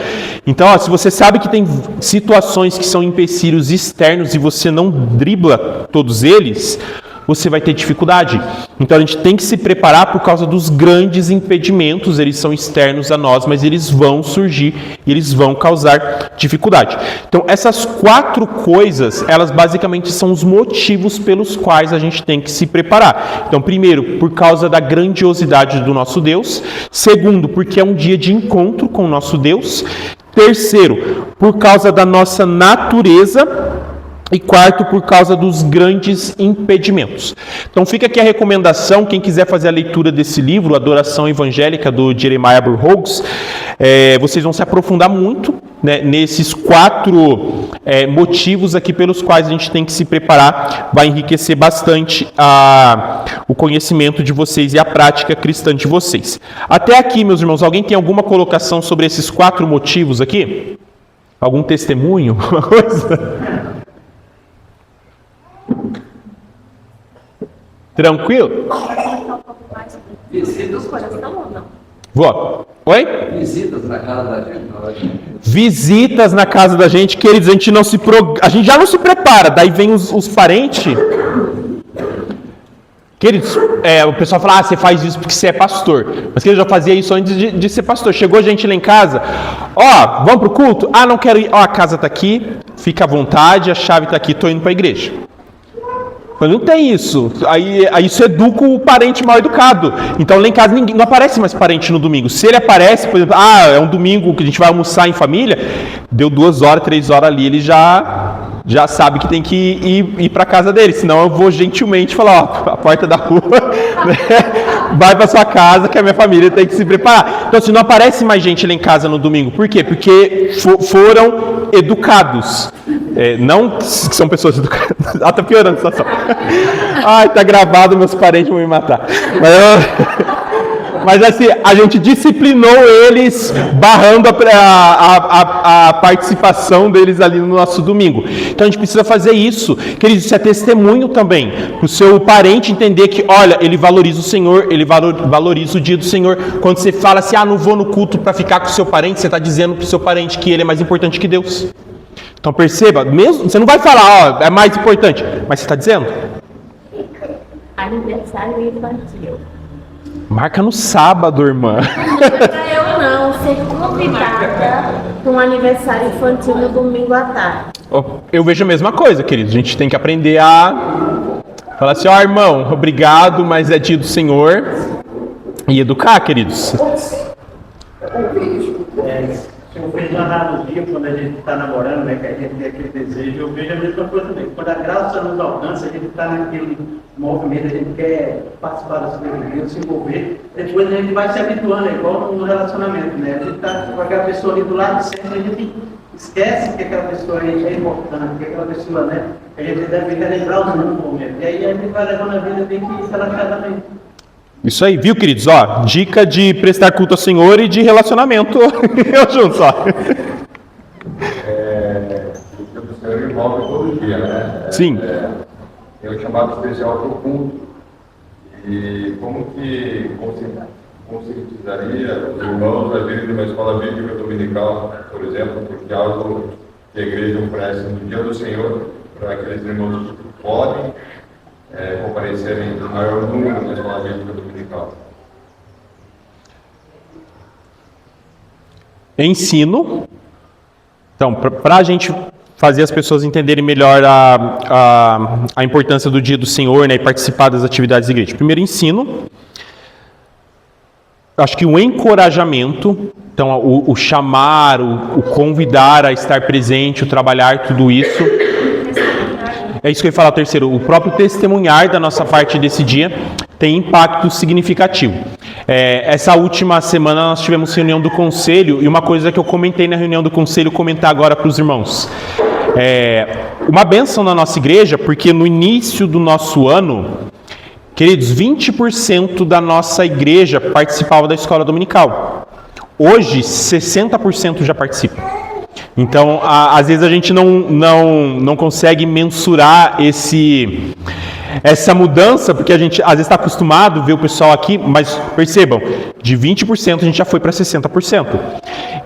Então, se você sabe que tem situações que são empecilhos externos e você não dribla todos eles, você vai ter dificuldade. Então a gente tem que se preparar por causa dos grandes impedimentos. Eles são externos a nós, mas eles vão surgir e eles vão causar dificuldade. Então essas 4 coisas, elas basicamente são os motivos pelos quais a gente tem que se preparar. Então, primeiro, por causa da grandiosidade do nosso Deus. Segundo, porque é um dia de encontro com o nosso Deus. Terceiro, por causa da nossa natureza. E quarto, por causa dos grandes impedimentos. Então fica aqui a recomendação, quem quiser fazer a leitura desse livro, Adoração Evangélica, do Jeremiah Burroughs, vocês vão se aprofundar muito, né, nesses 4 motivos aqui pelos quais a gente tem que se preparar. Vai enriquecer bastante o conhecimento de vocês e a prática cristã de vocês. Até aqui, meus irmãos, alguém tem alguma colocação sobre esses 4 motivos aqui? Algum testemunho? Alguma coisa? Tranquilo? Comentar um pouco mais sobre do coração ou não? Vou. Oi? Visitas na casa da gente. Visitas na casa da gente, queridos, a gente já não se prepara, daí vem os parentes. Queridos, o pessoal fala, você faz isso porque você é pastor. Mas queridos, eu já fazia isso antes de ser pastor. Chegou gente lá em casa, vamos pro culto? Não quero ir. A casa tá aqui, fica à vontade, a chave tá aqui, tô indo pra igreja. Mas não tem isso. Aí isso educa o parente mal educado. Então lá em casa não aparece mais parente no domingo. Se ele aparece, por exemplo, é um domingo que a gente vai almoçar em família, deu 2 horas, 3 horas ali, ele já sabe que tem que ir para casa dele. Senão eu vou gentilmente falar, a porta da rua, né? Vai para sua casa que a minha família tem que se preparar. Então, não aparece mais gente lá em casa no domingo. Por quê? Porque foram educados. Não que são pessoas educadas. Tá piorando a situação. Tá gravado, meus parentes vão me matar. Mas assim, a gente disciplinou eles, barrando a participação deles ali no nosso domingo. Então a gente precisa fazer isso. Queridos, isso é testemunho também. Para o seu parente entender que, olha, ele valoriza o Senhor, ele valoriza o dia do Senhor. Quando você fala assim, não vou no culto para ficar com o seu parente, você está dizendo para o seu parente que ele é mais importante que Deus. Então perceba, mesmo, você não vai falar, é mais importante, mas você está dizendo. Aniversário infantil. Marca no sábado, irmã. Para eu não ser convidada para um aniversário infantil no domingo à tarde. Eu vejo a mesma coisa, queridos. A gente tem que aprender a falar assim, irmão, obrigado, mas é dia do Senhor. E educar, queridos. Eu vejo uma analogia quando a gente está namorando, né, que a gente tem aquele desejo, eu vejo a mesma coisa também. Quando a graça nos alcança, a gente está naquele movimento, a gente quer participar das coisas de Deus, se envolver, depois a gente vai se habituando, é igual no relacionamento, né? A gente está com aquela pessoa ali do lado sempre, a gente esquece que aquela pessoa aí é importante, que aquela pessoa, né, a gente deve relembrar os momentos. E aí a gente vai levando a vida, tem que se relaxar também. Isso aí, viu, queridos? Dica de prestar culto ao Senhor e de relacionamento. Eu junto, O Senhor envolve todo dia, né? Sim. Tem um chamado especial para o culto. E como que conscientizaria os irmãos a virem de uma escola bíblica dominical, por exemplo, porque é algo que a igreja oferece no dia do Senhor, para aqueles irmãos que podem comparecerem em maior número na escola bíblica dominical? Ensino. Então, para a gente fazer as pessoas entenderem melhor a importância do dia do Senhor, né, e participar das atividades da igreja. Primeiro, ensino. Acho que o encorajamento, então o chamar, o convidar a estar presente, o trabalhar, tudo isso. É isso que eu ia falar, o terceiro. O próprio testemunhar da nossa parte desse dia tem impacto significativo. Essa última semana nós tivemos reunião do conselho e uma coisa que eu comentei na reunião do conselho, comentar agora para os irmãos. Uma bênção na nossa igreja, porque no início do nosso ano, queridos, 20% da nossa igreja participava da escola dominical. Hoje, 60% já participa. Então, às vezes a gente não consegue mensurar essa mudança, porque a gente às vezes está acostumado a ver o pessoal aqui, mas percebam, de 20% a gente já foi para 60%.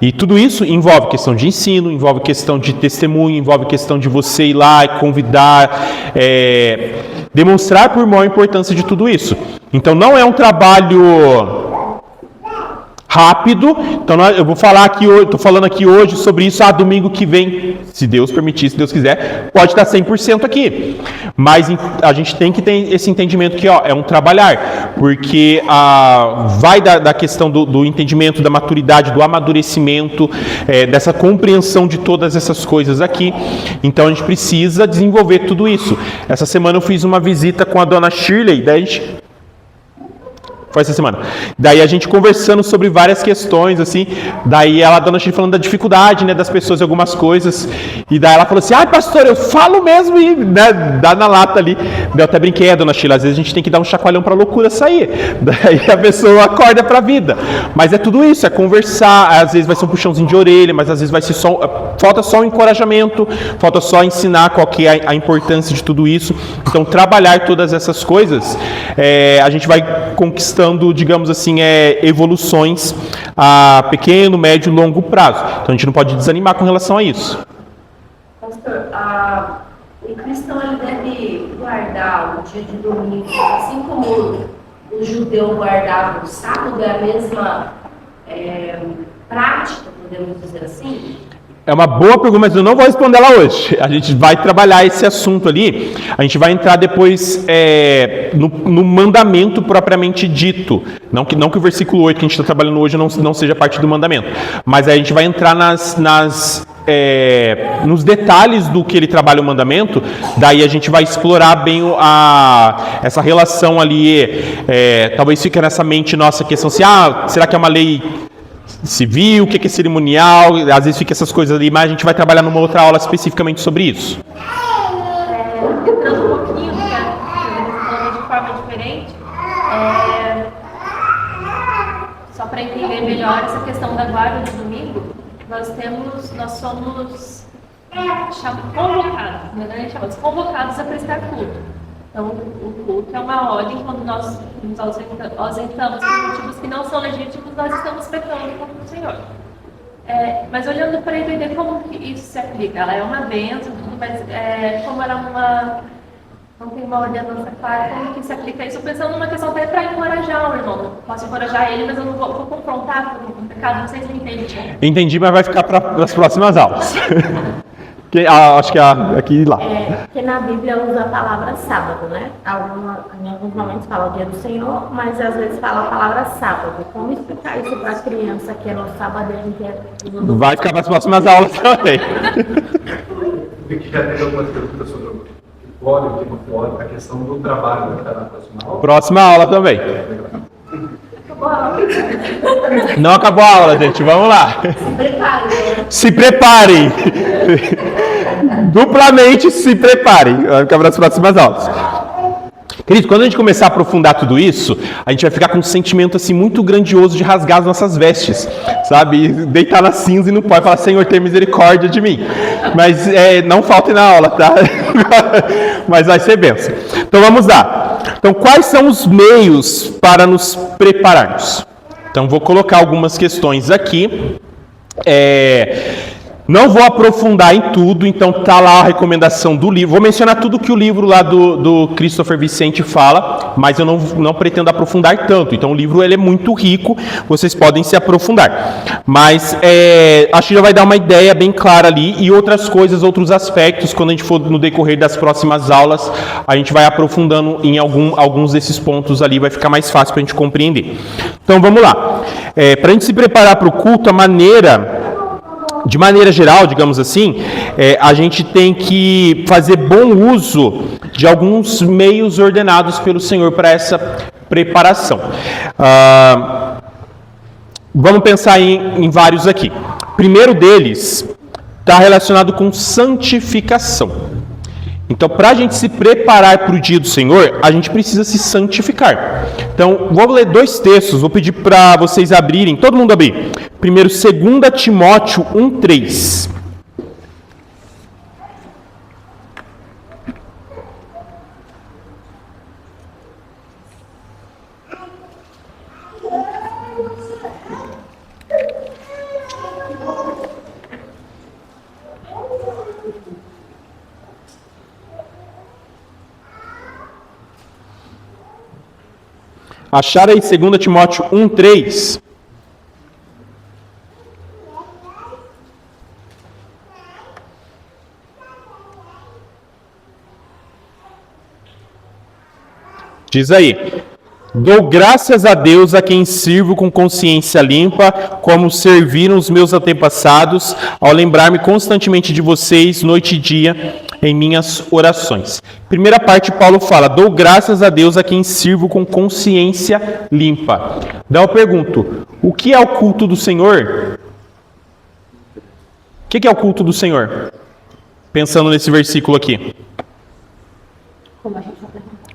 E tudo isso envolve questão de ensino, envolve questão de testemunho, envolve questão de você ir lá e convidar, demonstrar por irmão a importância de tudo isso. Então não é um trabalho rápido, então eu vou falar aqui, estou falando aqui hoje sobre isso, domingo que vem, se Deus permitir, se Deus quiser, pode estar 100% aqui, mas a gente tem que ter esse entendimento que é um trabalhar, porque vai da questão do entendimento, da maturidade, do amadurecimento, dessa compreensão de todas essas coisas aqui, então a gente precisa desenvolver tudo isso. Essa semana eu fiz uma visita com a dona Shirley, daí Foi essa semana. Daí a gente conversando sobre várias questões, assim. Daí a dona Chile falando da dificuldade, né, das pessoas em algumas coisas. E daí ela falou assim, ai pastor, eu falo mesmo e né, dá na lata ali. Daí eu até brinquei, dona Chile, às vezes a gente tem que dar um chacoalhão pra loucura sair. Daí a pessoa acorda pra vida. Mas é tudo isso, é conversar. Às vezes vai ser um puxãozinho de orelha, mas às vezes vai ser só... Falta só o encorajamento, falta só ensinar qual que é a importância de tudo isso. Então trabalhar todas essas coisas, a gente vai conquistando, digamos assim, evoluções a pequeno, médio e longo prazo. Então a gente não pode desanimar com relação a isso. Pastor, o cristão ele deve guardar o dia de domingo, assim como o judeu guardava o sábado, é a mesma prática, podemos dizer assim? É uma boa pergunta, mas eu não vou responder ela hoje. A gente vai trabalhar esse assunto ali. A gente vai entrar depois no mandamento propriamente dito. Não que o versículo 8 que a gente está trabalhando hoje não seja parte do mandamento. Mas aí a gente vai entrar nos detalhes do que ele trabalha o mandamento. Daí a gente vai explorar bem essa relação ali. Talvez fique nessa mente nossa questão assim, será que é uma lei civil, o que é cerimonial, às vezes fica essas coisas ali, mas a gente vai trabalhar numa outra aula especificamente sobre isso. Entrando um pouquinho, falando de forma diferente, só para entender melhor essa questão da guarda de domingo, nós somos convocados, né? A gente chama convocados a prestar culto. Então, o culto é uma ordem, quando nós nos ausentamos por motivos que não são legítimos, nós estamos pecando contra o Senhor. Mas olhando para entender como que isso se aplica, ela é uma bênção, mas como ela não tem uma ordenança clara, como que se aplica isso? Pensando numa questão até para encorajar o irmão. Eu posso encorajar ele, mas eu não vou confrontar com o pecado, não sei se entende. Entendi, mas vai ficar para as próximas aulas. Acho que aqui e lá. Porque na Bíblia usa a palavra sábado, né? Em alguns momentos fala o dia do Senhor, mas às vezes fala a palavra sábado. Como explicar isso para a criança que é no sábado e que é no domingo? Vai ficar para as próximas aulas também. O que já teve algumas perguntas sobre o pode, o que não pode, a questão do trabalho, vai estar na próxima aula. Próxima aula também. Não acabou a aula, gente. Vamos lá. Se preparem. Duplamente se preparem. Vai ficar para as próximas aulas. Querido, quando a gente começar a aprofundar tudo isso, a gente vai ficar com um sentimento assim muito grandioso de rasgar as nossas vestes, sabe? E deitar na cinza e no pó e falar, Senhor, tem misericórdia de mim. Mas não faltem na aula, tá? Mas vai ser bênção. Então vamos lá. Então quais são os meios para nos prepararmos? Então vou colocar algumas questões aqui. Não vou aprofundar em tudo, então tá lá a recomendação do livro. Vou mencionar tudo que o livro lá do Christopher Vicente fala, mas eu não pretendo aprofundar tanto. Então o livro ele é muito rico, vocês podem se aprofundar. Mas acho que já vai dar uma ideia bem clara ali e outras coisas, outros aspectos, quando a gente for no decorrer das próximas aulas, a gente vai aprofundando em alguns desses pontos ali, vai ficar mais fácil para a gente compreender. Então vamos lá. Para a gente se preparar para o culto, de maneira geral, digamos assim, a gente tem que fazer bom uso de alguns meios ordenados pelo Senhor para essa preparação. Vamos pensar em vários aqui. Primeiro deles está relacionado com santificação. Então, para a gente se preparar para o dia do Senhor, a gente precisa se santificar. Então, vou ler 2 textos, vou pedir para vocês abrirem, todo mundo abrir. Primeiro, 2 Timóteo 1:3. Acharam aí 2 Timóteo 1:3? Diz aí: dou graças a Deus a quem sirvo com consciência limpa, como serviram os meus antepassados, ao lembrar-me constantemente de vocês, noite e dia, em minhas orações. Primeira parte, Paulo fala: dou graças a Deus a quem sirvo com consciência limpa. Daí eu pergunto: o que é o culto do Senhor? O que é o culto do Senhor? Pensando nesse versículo aqui.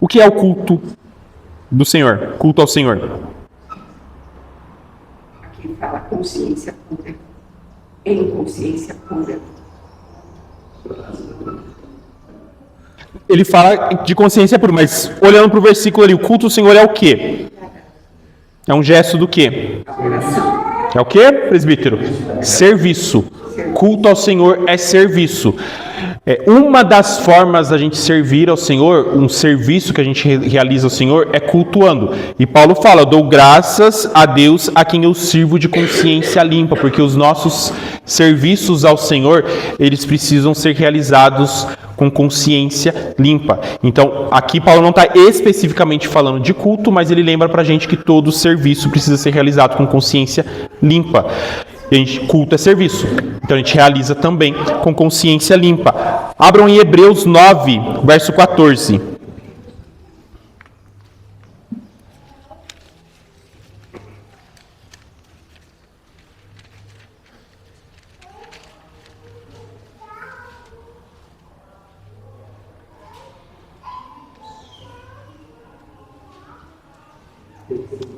O que é o culto do Senhor? Culto ao Senhor. Aqui fala consciência pura. Em consciência pura. Ele fala de consciência pura, mas olhando para o versículo ali, o culto do Senhor é o quê? É um gesto do quê? É o quê, presbítero? Serviço. Culto ao Senhor é serviço. Uma das formas da gente servir ao Senhor, um serviço que a gente realiza ao Senhor, é cultuando. E Paulo fala: dou graças a Deus a quem eu sirvo de consciência limpa, porque os nossos serviços ao Senhor, eles precisam ser realizados com consciência limpa. Então, aqui Paulo não está especificamente falando de culto, mas ele lembra pra gente que todo serviço precisa ser realizado com consciência limpa. E culto é serviço. Então a gente realiza também com consciência limpa. Abram em Hebreus 9, verso 14.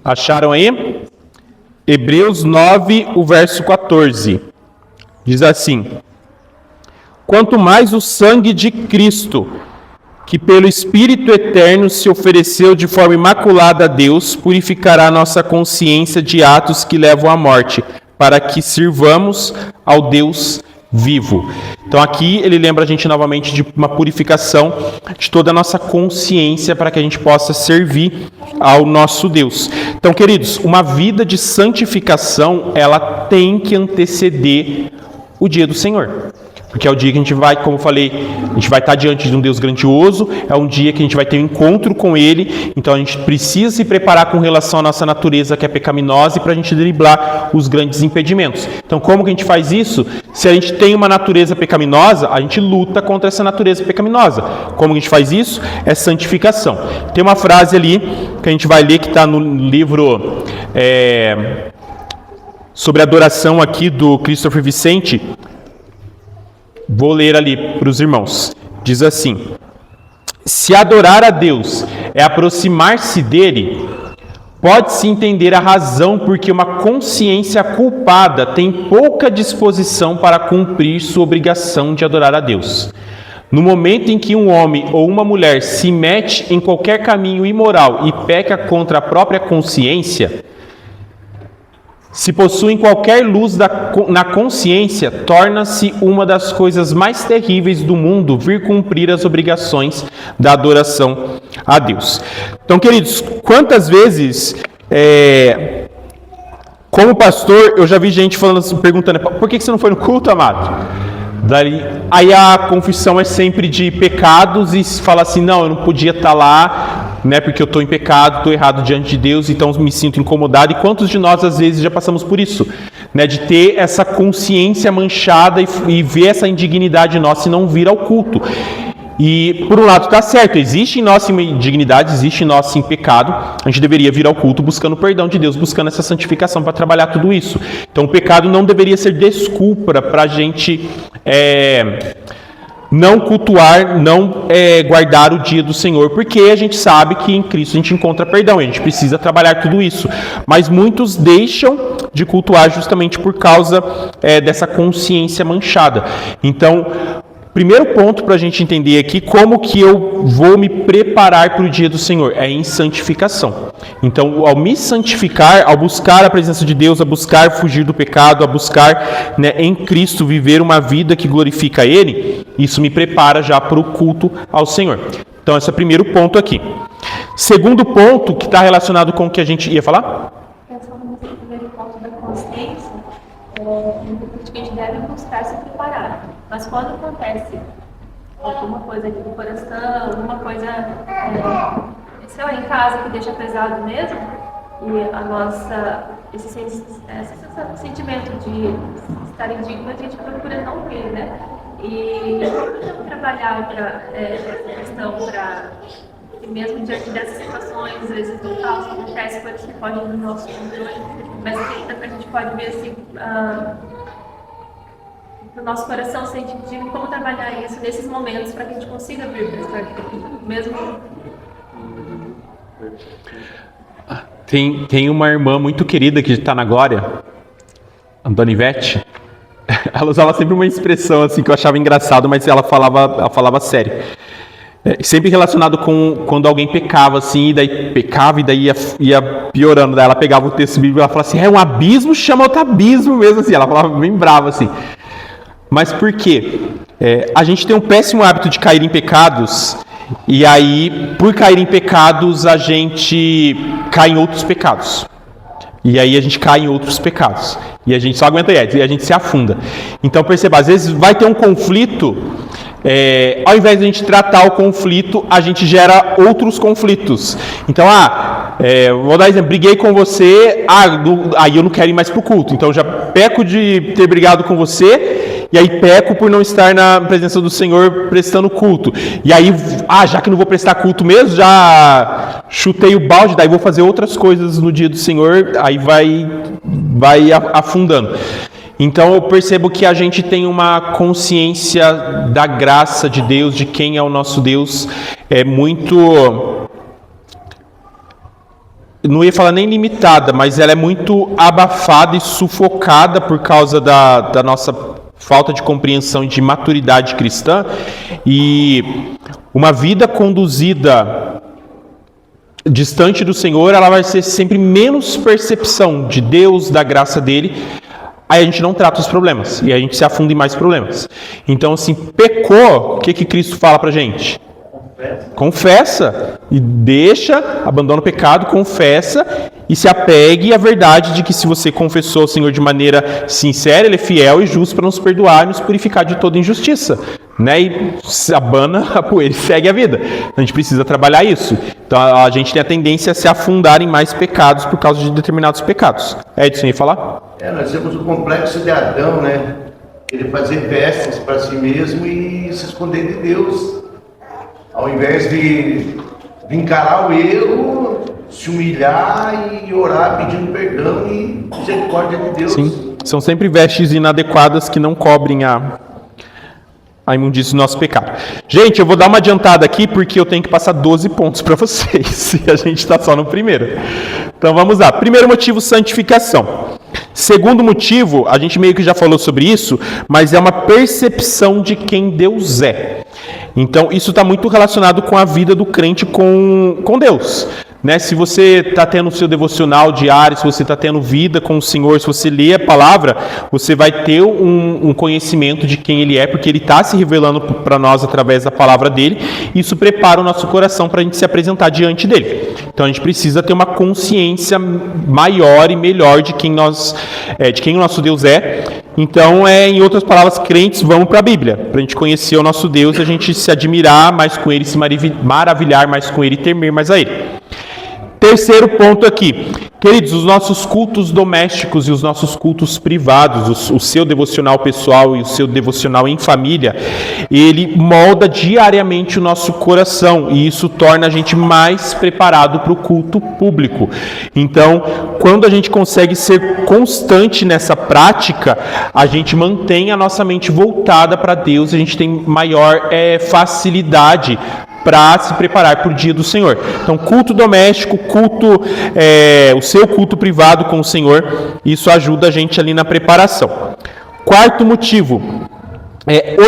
Acharam aí? Hebreus 9, o verso 14. Diz assim: quanto mais o sangue de Cristo, que pelo Espírito Eterno se ofereceu de forma imaculada a Deus, purificará nossa consciência de atos que levam à morte, para que sirvamos ao Deus vivo. Então aqui ele lembra a gente novamente de uma purificação de toda a nossa consciência para que a gente possa servir ao nosso Deus. Então, queridos, uma vida de santificação, ela tem que anteceder o dia do Senhor. Porque é o dia que a gente vai, como eu falei, a gente vai estar diante de um Deus grandioso, é um dia que a gente vai ter um encontro com Ele, então a gente precisa se preparar com relação à nossa natureza que é pecaminosa e para a gente driblar os grandes impedimentos. Então como que a gente faz isso? Se a gente tem uma natureza pecaminosa, a gente luta contra essa natureza pecaminosa. Como que a gente faz isso? É santificação. Tem uma frase ali que a gente vai ler que está no livro sobre adoração aqui do Christopher Vicente. Vou ler ali para os irmãos. Diz assim: se adorar a Deus é aproximar-se dele, pode-se entender a razão porque uma consciência culpada tem pouca disposição para cumprir sua obrigação de adorar a Deus. No momento em que um homem ou uma mulher se mete em qualquer caminho imoral e peca contra a própria consciência, se possuem qualquer luz na consciência, torna-se uma das coisas mais terríveis do mundo vir cumprir as obrigações da adoração a Deus. Então, queridos, quantas vezes, como pastor, eu já vi gente falando assim, perguntando: por que você não foi no culto, amado? Aí a confissão é sempre de pecados e fala assim: não, eu não podia estar lá, né, porque eu estou em pecado, estou errado diante de Deus, então me sinto incomodado. E quantos de nós às vezes já passamos por isso, né, de ter essa consciência manchada e ver essa indignidade nossa e não vir ao culto? E por um lado está certo, existe em nossa indignidade, existe em nosso pecado, a gente deveria vir ao culto buscando o perdão de Deus, buscando essa santificação para trabalhar tudo isso. Então o pecado não deveria ser desculpa para a gente não cultuar, não guardar o dia do Senhor, porque a gente sabe que em Cristo a gente encontra perdão, e a gente precisa trabalhar tudo isso. Mas muitos deixam de cultuar justamente por causa dessa consciência manchada. Então, primeiro ponto para a gente entender aqui, como que eu vou me preparar para o dia do Senhor? É em santificação. Então, ao me santificar, ao buscar a presença de Deus, a buscar fugir do pecado, a buscar, né, em Cristo viver uma vida que glorifica Ele, isso me prepara já para o culto ao Senhor. Então, esse é o primeiro ponto aqui. Segundo ponto, que está relacionado com o que a gente ia falar? Pensando nesse primeiro ponto da consciência, a gente deve buscar se preparar. Mas quando acontece alguma coisa aqui no coração, alguma coisa, sei lá, em casa que deixa pesado mesmo, e esse sentimento de estar indigno, a gente procura não ver, né? E como trabalhar essa questão para que mesmo diante dessas situações, às vezes do caos, acontece coisas que podem ir no nosso controle, mas que a gente pode ver assim, no nosso coração sensitivo, como trabalhar isso nesses momentos para que a gente consiga vir para essa mesmo. Tem uma irmã muito querida que está na Glória, a Dona Ivete. Ela usava sempre uma expressão assim que eu achava engraçado, mas ela falava sério. Sempre relacionado com quando alguém pecava, assim, e daí pecava e daí ia piorando. Daí ela pegava o texto bíblico e ela falava assim, um abismo chama outro abismo mesmo, assim. Ela falava bem brava, assim. Mas por quê? A gente tem um péssimo hábito de cair em pecados, e aí, por cair em pecados, a gente cai em outros pecados. E aí a gente cai em outros pecados. E a gente só aguenta e a gente se afunda. Então perceba, às vezes vai ter um conflito, ao invés de a gente tratar o conflito, a gente gera outros conflitos. Então, vou dar exemplo, briguei com você, aí eu não quero ir mais pro culto. Então eu já peco de ter brigado com você, e aí peco por não estar na presença do Senhor prestando culto. E aí, já que não vou prestar culto mesmo, já chutei o balde, daí vou fazer outras coisas no dia do Senhor, aí vai afundando. Então eu percebo que a gente tem uma consciência da graça de Deus, de quem é o nosso Deus, muito... Não ia falar nem limitada, mas ela é muito abafada e sufocada por causa da nossa falta de compreensão e de maturidade cristã. E uma vida conduzida distante do Senhor, ela vai ser sempre menos percepção de Deus, da graça dele. Aí a gente não trata os problemas, e a gente se afunda em mais problemas. Então, assim, pecou, o que Cristo fala pra gente? Confessa. E abandona o pecado, confessa, e se apegue à verdade de que se você confessou ao Senhor de maneira sincera, Ele é fiel e justo para nos perdoar e nos purificar de toda injustiça. E abana a poeira e segue a vida. A gente precisa trabalhar isso. Então a gente tem a tendência a se afundar em mais pecados por causa de determinados pecados. Edson, ia falar? Nós temos o complexo de Adão, né? Ele fazer festas para si mesmo e se esconder de Deus. Ao invés de encarar o erro, se humilhar e orar pedindo perdão e misericórdia de Deus. Sim, são sempre vestes inadequadas que não cobrem a imundície do nosso pecado. Gente, eu vou dar uma adiantada aqui porque eu tenho que passar 12 pontos para vocês e a gente está só no primeiro. Então vamos lá. Primeiro motivo, santificação. Segundo motivo, a gente meio que já falou sobre isso, mas é uma percepção de quem Deus é. Então isso está muito relacionado com a vida do crente com Deus. Se você está tendo o seu devocional diário, se você está tendo vida com o Senhor, se você lê a palavra, você vai ter um conhecimento de quem Ele é, porque Ele está se revelando para nós através da palavra dEle. Isso prepara o nosso coração para a gente se apresentar diante dEle. Então a gente precisa ter uma consciência maior e melhor de quem o nosso Deus é. Então, em outras palavras, crentes, vamos para a Bíblia, para a gente conhecer o nosso Deus, a gente se admirar mais com Ele, se maravilhar mais com Ele e temer mais a Ele. Terceiro ponto aqui, queridos, os nossos cultos domésticos e os nossos cultos privados, o seu devocional pessoal e o seu devocional em família, ele molda diariamente o nosso coração e isso torna a gente mais preparado para o culto público. Então, quando a gente consegue ser constante nessa prática, a gente mantém a nossa mente voltada para Deus, a gente tem maior facilidade para se preparar para o dia do Senhor. Então, culto doméstico, o seu culto privado com o Senhor, isso ajuda a gente ali na preparação. Quarto motivo,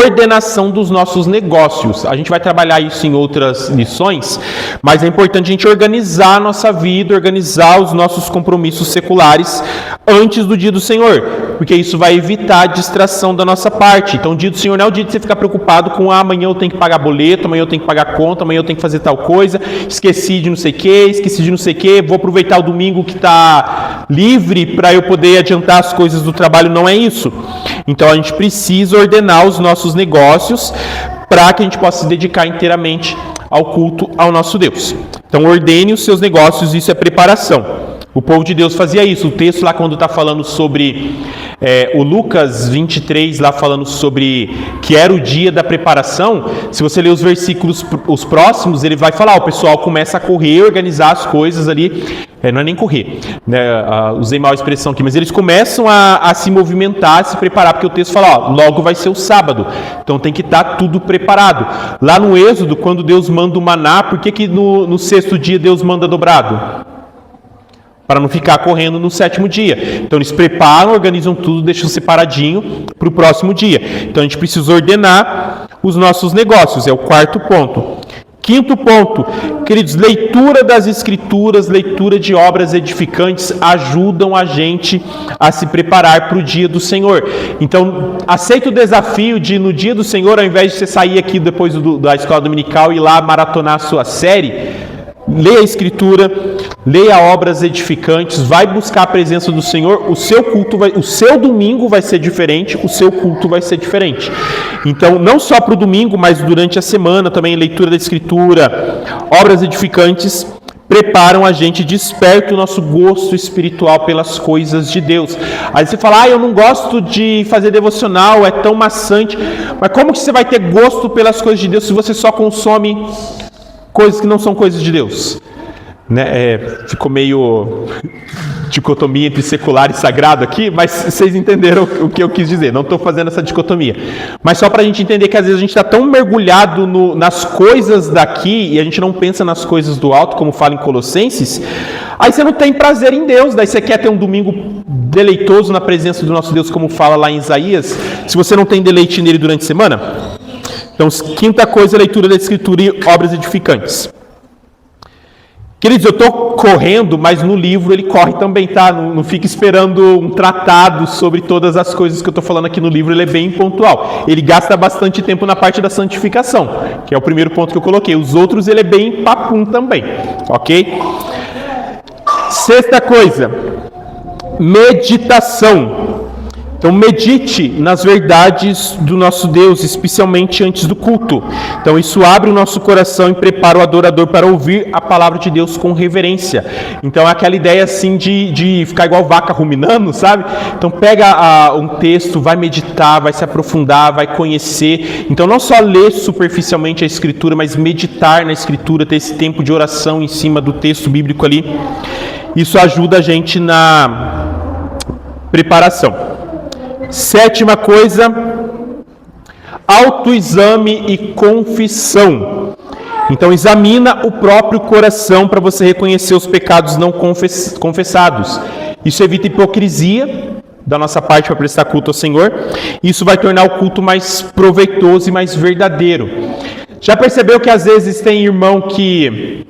ordenação dos nossos negócios. A gente vai trabalhar isso em outras lições, mas é importante a gente organizar a nossa vida, organizar os nossos compromissos seculares antes do dia do Senhor, porque isso vai evitar a distração da nossa parte. Então, o dia do Senhor não é o dia de você ficar preocupado com amanhã eu tenho que pagar boleto, amanhã eu tenho que pagar conta, amanhã eu tenho que fazer tal coisa, esqueci de não sei o que, vou aproveitar o domingo que está livre para eu poder adiantar as coisas do trabalho. Não é isso. Então, a gente precisa ordenar os nossos negócios para que a gente possa se dedicar inteiramente ao culto ao nosso Deus. Então, ordene os seus negócios, isso é preparação. O povo de Deus fazia isso. O texto lá, quando está falando sobre o Lucas 23, lá falando sobre que era o dia da preparação, se você ler os versículos, os próximos, ele vai falar, o pessoal começa a correr, organizar as coisas ali, não é nem correr, né? Usei mal a expressão aqui, mas eles começam a se movimentar, a se preparar, porque o texto fala, logo vai ser o sábado, então tem que estar tudo preparado. Lá no Êxodo, quando Deus manda o maná, por que no sexto dia Deus manda dobrado? Para não ficar correndo no sétimo dia. Então eles preparam, organizam tudo, deixam separadinho para o próximo dia. Então a gente precisa ordenar os nossos negócios, é o quarto ponto. Quinto ponto, queridos, leitura das Escrituras, leitura de obras edificantes ajudam a gente a se preparar para o dia do Senhor. Então, aceita o desafio de, no dia do Senhor, ao invés de você sair aqui depois da escola dominical e ir lá maratonar a sua série, leia a Escritura, leia obras edificantes, vai buscar a presença do Senhor, o seu domingo vai ser diferente, o seu culto vai ser diferente. Então, não só para o domingo, mas durante a semana também, leitura da Escritura, obras edificantes, preparam a gente, desperta o nosso gosto espiritual pelas coisas de Deus. Aí você fala, eu não gosto de fazer devocional, é tão maçante, mas como que você vai ter gosto pelas coisas de Deus se você só consome coisas que não são coisas de Deus? Né? Ficou meio dicotomia entre secular e sagrado aqui, mas vocês entenderam o que eu quis dizer. Não estou fazendo essa dicotomia, mas só para a gente entender que às vezes a gente está tão mergulhado nas coisas daqui e a gente não pensa nas coisas do alto, como fala em Colossenses. Aí você não tem prazer em Deus, daí você quer ter um domingo deleitoso na presença do nosso Deus, como fala lá em Isaías, se você não tem deleite nele durante a semana. Então, quinta coisa, leitura da Escritura e obras edificantes. Queridos, eu estou correndo, mas no livro ele corre também, tá? Não fica esperando um tratado sobre todas as coisas que eu estou falando aqui no livro, ele é bem pontual. Ele gasta bastante tempo na parte da santificação, que é o primeiro ponto que eu coloquei. Os outros ele é bem papum também, ok? Sexta coisa, meditação. Então medite nas verdades do nosso Deus, especialmente antes do culto. Então isso abre o nosso coração e prepara o adorador para ouvir a palavra de Deus com reverência. Então é aquela ideia assim de ficar igual vaca ruminando, sabe? Então pega um texto, vai meditar, vai se aprofundar, vai conhecer. Então não só ler superficialmente a Escritura, mas meditar na Escritura, ter esse tempo de oração em cima do texto bíblico ali. Isso ajuda a gente na preparação. Sétima coisa, autoexame e confissão. Então examina o próprio coração para você reconhecer os pecados não confessados. Isso evita hipocrisia da nossa parte para prestar culto ao Senhor. Isso vai tornar o culto mais proveitoso e mais verdadeiro. Já percebeu que às vezes tem irmão que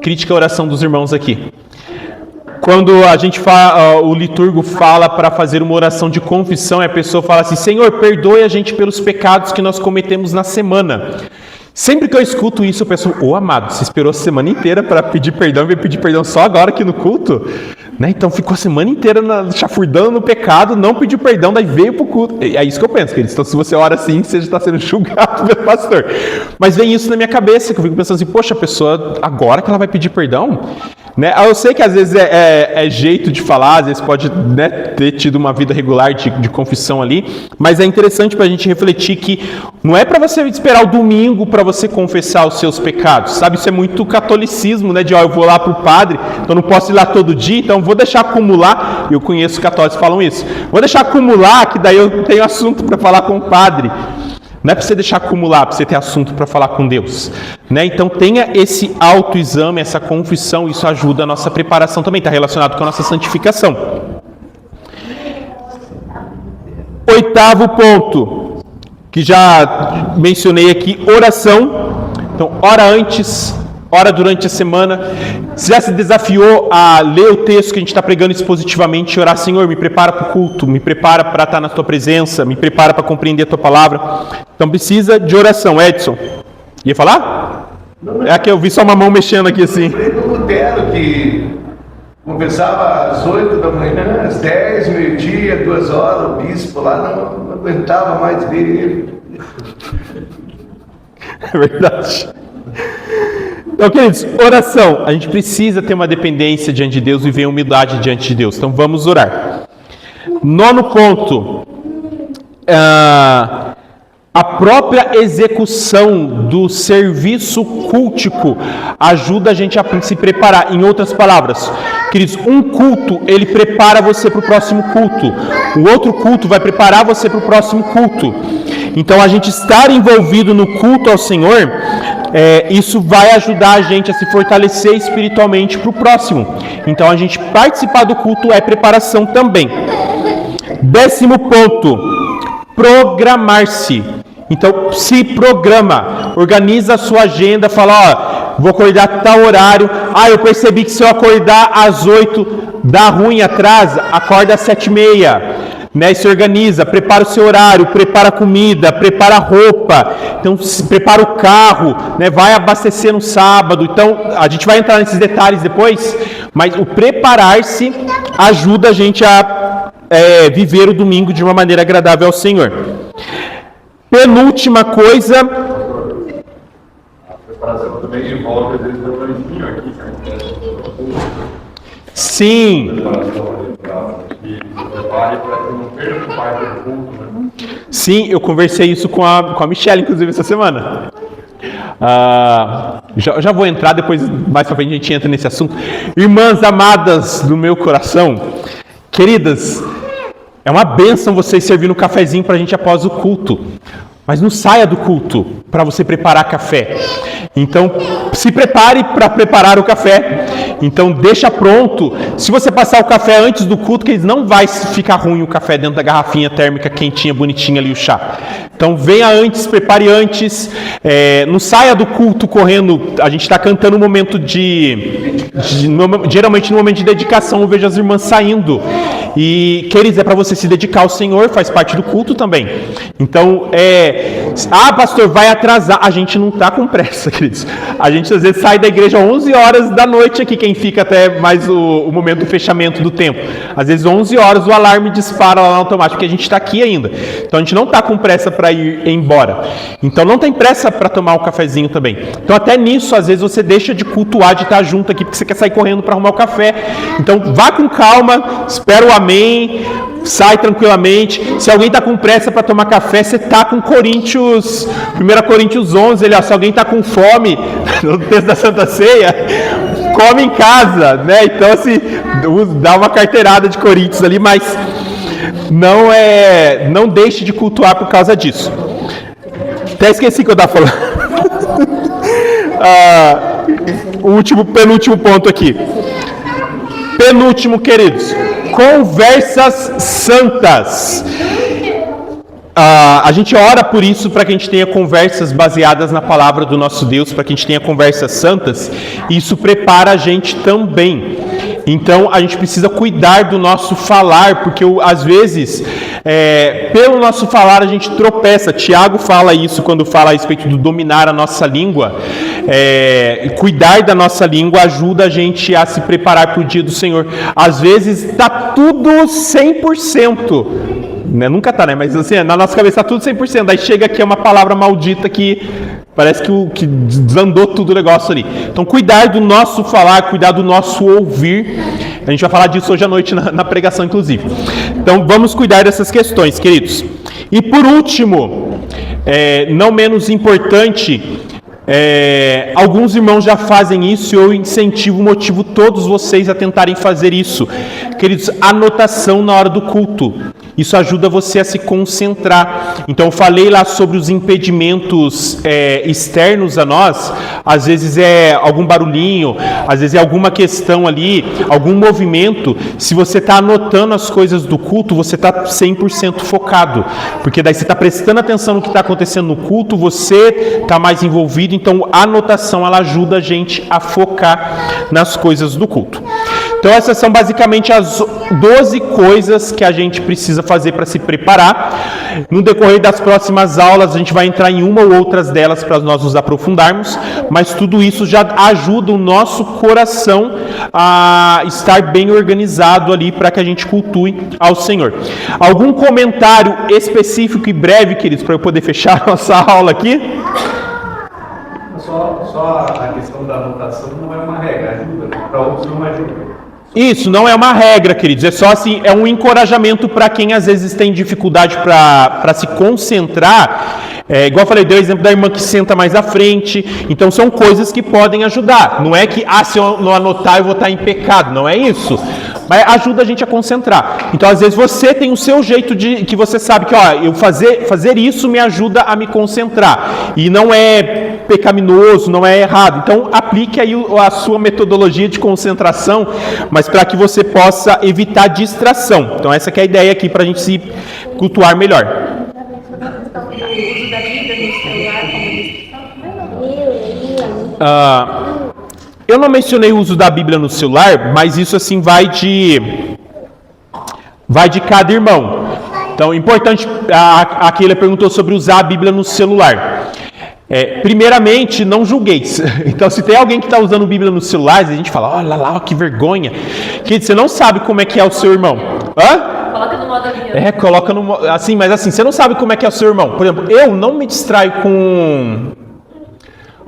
critica a oração dos irmãos aqui? Quando a gente fala, o liturgo fala para fazer uma oração de confissão, e a pessoa fala assim, Senhor, perdoe a gente pelos pecados que nós cometemos na semana. Sempre que eu escuto isso, eu penso, amado, você esperou a semana inteira para pedir perdão e veio pedir perdão só agora aqui no culto? Né? Então ficou a semana inteira chafurdando no pecado, não pediu perdão, daí veio para o culto. É isso que eu penso, queridos. Então se você ora assim, você já está sendo julgado pelo pastor. Mas vem isso na minha cabeça, que eu fico pensando assim, poxa, a pessoa, agora que ela vai pedir perdão? Né? Eu sei que às vezes é jeito de falar, às vezes pode, né, ter tido uma vida regular de confissão ali, mas é interessante para a gente refletir que não é para você esperar o domingo para você confessar os seus pecados, sabe? Isso é muito catolicismo, né? De eu vou lá para o padre, então não posso ir lá todo dia, então vou deixar acumular. Eu conheço católicos que falam isso, vou deixar acumular, que daí eu tenho assunto para falar com o padre. Não é para você deixar acumular, para você ter assunto para falar com Deus. Né? Então tenha esse autoexame, essa confissão, isso ajuda a nossa preparação também, está relacionado com a nossa santificação. Oitavo ponto, que já mencionei aqui, oração. Então, ora antes, ora durante a semana. Você já se desafiou a ler o texto que a gente está pregando expositivamente e orar, Senhor, me prepara para o culto, me prepara para estar na Tua presença, me prepara para compreender a Tua palavra. Então precisa de oração. Edson, ia falar? É que eu vi só uma mão mexendo aqui assim. O Lutero que conversava às 8 da manhã, às 10, meio-dia, 2 horas, o bispo lá não aguentava mais ver ele. É verdade. Então, queridos, oração. A gente precisa ter uma dependência diante de Deus, viver em humildade diante de Deus. Então, vamos orar. 9º ponto. A própria execução do serviço cultico ajuda a gente a se preparar. Em outras palavras, queridos, um culto, ele prepara você para o próximo culto. O outro culto vai preparar você para o próximo culto. Então, a gente estar envolvido no culto ao Senhor, isso vai ajudar a gente a se fortalecer espiritualmente para o próximo. Então, a gente participar do culto é preparação também. 10º ponto, programar-se. Então, se programa, organiza a sua agenda, fala, vou acordar tal horário. Eu percebi que se eu acordar às 8, dá ruim, atrasa, acorda às 7h30. Né, e se organiza, prepara o seu horário, prepara a comida, prepara a roupa, então prepara o carro, né, vai abastecer no sábado. Então a gente vai entrar nesses detalhes depois, mas o preparar-se ajuda a gente a viver o domingo de uma maneira agradável ao Senhor. Penúltima coisa. A preparação também envolve, às vezes, um lanchinho aqui, Sim. Sim, eu conversei isso com a Michelle, inclusive, essa semana. Já vou entrar, depois mais pra frente a gente entra nesse assunto. Irmãs amadas do meu coração, queridas, é uma bênção vocês servirem um cafezinho pra gente após o culto. Mas não saia do culto para você preparar café. Então, se prepare para preparar o café. Então, deixa pronto. Se você passar o café antes do culto, que não vai ficar ruim o café dentro da garrafinha térmica quentinha, bonitinha ali o chá. Então, venha antes, prepare antes. Não saia do culto correndo. A gente está cantando um momento geralmente no momento de dedicação, eu vejo as irmãs saindo. E, queridos, é para você se dedicar ao Senhor, faz parte do culto também. Então, pastor, vai atrasar. A gente não está com pressa, queridos. A gente às vezes sai da igreja às 11 horas da noite aqui, quem fica até mais o momento do fechamento do tempo. Às vezes 11 horas o alarme dispara lá no automático, porque a gente está aqui ainda. Então a gente não está com pressa para ir embora. Então não tem pressa para tomar um cafezinho também. Então até nisso, às vezes você deixa de cultuar, de estar junto aqui, porque você quer sair correndo para arrumar o café. Então vá com calma, espera o amém, sai tranquilamente. Se alguém está com pressa para tomar café, você está com 1 Coríntios 11, se alguém está com fome, no texto da Santa Ceia, come em casa, né? Então, assim, dá uma carteirada de Coríntios ali, mas não deixe de cultuar por causa disso. Até esqueci o que eu estava falando. Penúltimo ponto aqui. Penúltimo, queridos. Conversas santas. A gente ora por isso, para que a gente tenha conversas baseadas na palavra do nosso Deus, para que a gente tenha conversas santas, e isso prepara a gente também. Então a gente precisa cuidar do nosso falar, porque às vezes pelo nosso falar a gente tropeça. Tiago fala isso quando fala a respeito do dominar a nossa língua. Cuidar da nossa língua ajuda a gente a se preparar para o dia do Senhor. Às vezes está tudo 100%, né? Nunca está, né? Mas assim, na nossa cabeça está tudo 100%. Aí chega aqui uma palavra maldita que parece que desandou tudo o negócio ali. Então, cuidar do nosso falar, cuidar do nosso ouvir. A gente vai falar disso hoje à noite na pregação, inclusive. Então, vamos cuidar dessas questões, queridos. E por último, não menos importante, alguns irmãos já fazem isso e eu motivo todos vocês a tentarem fazer isso. Queridos, anotação na hora do culto. Isso ajuda você a se concentrar. Então eu falei lá sobre os impedimentos externos a nós. Às vezes é algum barulhinho, às vezes é alguma questão ali, algum movimento. Se você está anotando as coisas do culto, você está 100% focado. Porque daí você está prestando atenção no que está acontecendo no culto, você está mais envolvido. Então a anotação ela ajuda a gente a focar nas coisas do culto. Então essas são basicamente as 12 coisas que a gente precisa fazer para se preparar. No decorrer das próximas aulas a gente vai entrar em uma ou outras delas para nós nos aprofundarmos, mas tudo isso já ajuda o nosso coração a estar bem organizado ali para que a gente cultue ao Senhor. Algum comentário específico e breve, queridos, para eu poder fechar a nossa aula aqui? Só só a questão da anotação não é uma regra, ajuda, né? Para outros não ajuda. Isso, não é uma regra, queridos, é só assim, é um encorajamento para quem às vezes tem dificuldade para se concentrar. Igual eu falei, deu o exemplo da irmã que senta mais à frente, então são coisas que podem ajudar. Não é que, se eu não anotar eu vou estar em pecado, não é isso. Mas ajuda a gente a concentrar. Então, às vezes, você tem o seu jeito de que você sabe que, eu fazer isso me ajuda a me concentrar. E não é pecaminoso, não é errado. Então, aplique aí a sua metodologia de concentração, mas para que você possa evitar distração. Então, essa que é a ideia aqui para a gente se cultuar melhor. Eu não mencionei o uso da Bíblia no celular, mas isso assim vai de cada irmão. Então, importante, aqui ele perguntou sobre usar a Bíblia no celular. Primeiramente, não julgueis. Então, se tem alguém que está usando Bíblia no celular, a gente fala, olha lá, que vergonha. Que você não sabe como é que é o seu irmão. Coloca no modo avião. Coloca no modo... Assim, mas assim, você não sabe como é que é o seu irmão. Por exemplo, eu não me distraio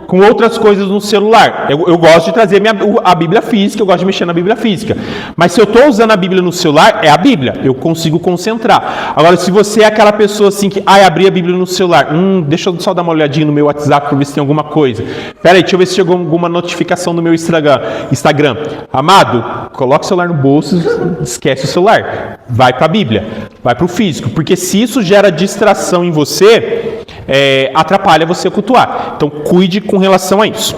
com outras coisas no celular. Eu gosto de trazer a Bíblia física, eu gosto de mexer na Bíblia física. Mas se eu estou usando a Bíblia no celular, é a Bíblia. Eu consigo concentrar. Agora, se você é aquela pessoa assim que, abri a Bíblia no celular. Deixa eu só dar uma olhadinha no meu WhatsApp para ver se tem alguma coisa. Pera aí, deixa eu ver se chegou alguma notificação no meu Instagram. Amado, coloca o celular no bolso, esquece o celular. Vai para a Bíblia, vai para o físico. Porque se isso gera distração em você, atrapalha você a cultuar. Então, cuide com relação a isso.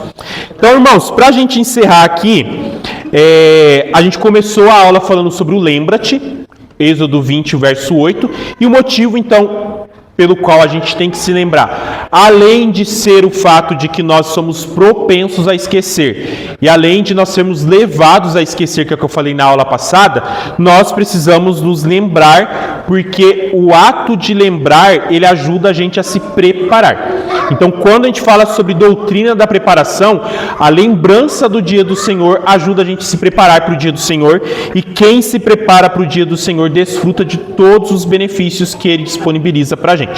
Então, irmãos, para a gente encerrar aqui, a gente começou a aula falando sobre o lembra-te, Êxodo 20, verso 8, e o motivo, então, pelo qual a gente tem que se lembrar, além de ser o fato de que nós somos propensos a esquecer, e além de nós sermos levados a esquecer, que é o que eu falei na aula passada, nós precisamos nos lembrar, porque o ato de lembrar, ele ajuda a gente a se preparar. Então, quando a gente fala sobre doutrina da preparação, a lembrança do dia do Senhor ajuda a gente a se preparar para o dia do Senhor, e quem se prepara para o dia do Senhor desfruta de todos os benefícios que Ele disponibiliza para a gente.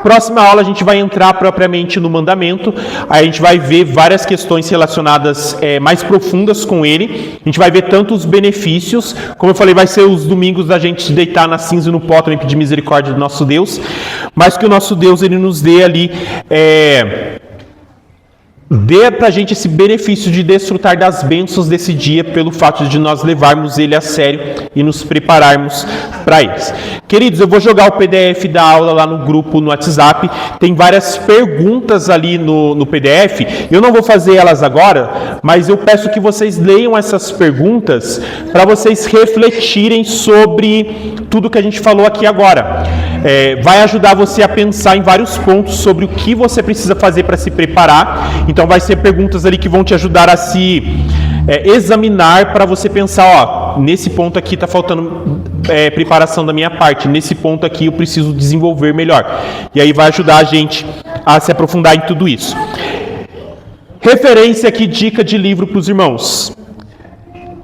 Próxima aula a gente vai entrar propriamente no mandamento, aí a gente vai ver várias questões relacionadas mais profundas com ele, a gente vai ver tanto os benefícios, como eu falei, vai ser os domingos da gente se deitar na cinza e no pó também pedir misericórdia do nosso Deus, mas que o nosso Deus ele nos dê ali, dê pra gente esse benefício de desfrutar das bênçãos desse dia pelo fato de nós levarmos ele a sério e nos prepararmos para eles. Queridos, eu vou jogar o PDF da aula lá no grupo no WhatsApp, tem várias perguntas ali no PDF, eu não vou fazer elas agora, mas eu peço que vocês leiam essas perguntas para vocês refletirem sobre tudo que a gente falou aqui agora. Vai ajudar você a pensar em vários pontos sobre o que você precisa fazer para se preparar. Então vai ser perguntas ali que vão te ajudar a se examinar para você pensar, nesse ponto aqui está faltando preparação da minha parte, nesse ponto aqui eu preciso desenvolver melhor. E aí vai ajudar a gente a se aprofundar em tudo isso. Referência aqui, dica de livro para os irmãos.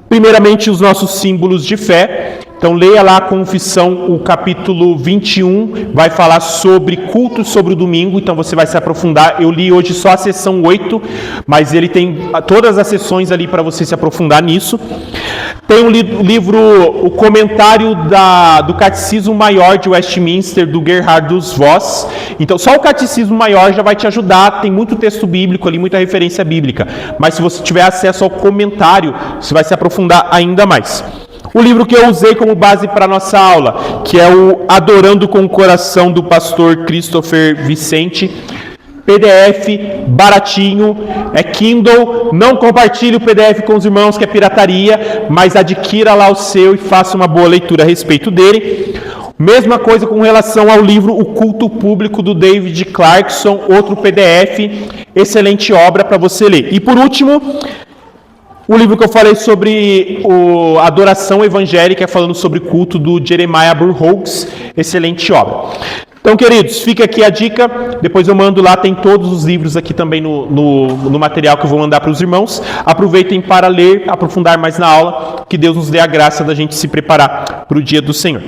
Primeiramente, os nossos símbolos de fé. Então, leia lá a Confissão, o capítulo 21, vai falar sobre culto sobre o domingo, então você vai se aprofundar. Eu li hoje só a seção 8, mas ele tem todas as sessões ali para você se aprofundar nisso. Tem um livro, o comentário do Catecismo Maior de Westminster, do Gerhardus Voss. Então, só o Catecismo Maior já vai te ajudar, tem muito texto bíblico ali, muita referência bíblica. Mas se você tiver acesso ao comentário, você vai se aprofundar ainda mais. O livro que eu usei como base para a nossa aula, que é o Adorando com o Coração, do pastor Christopher Vicente. PDF, baratinho, Kindle. Não compartilhe o PDF com os irmãos, que é pirataria, mas adquira lá o seu e faça uma boa leitura a respeito dele. Mesma coisa com relação ao livro O Culto Público, do David Clarkson, outro PDF, excelente obra para você ler. E por último, o livro que eu falei sobre a adoração evangélica, falando sobre culto, do Jeremiah Burroughs, excelente obra. Então, queridos, fica aqui a dica, depois eu mando lá, tem todos os livros aqui também no material que eu vou mandar para os irmãos. Aproveitem para ler, aprofundar mais na aula, que Deus nos dê a graça da gente se preparar para o dia do Senhor.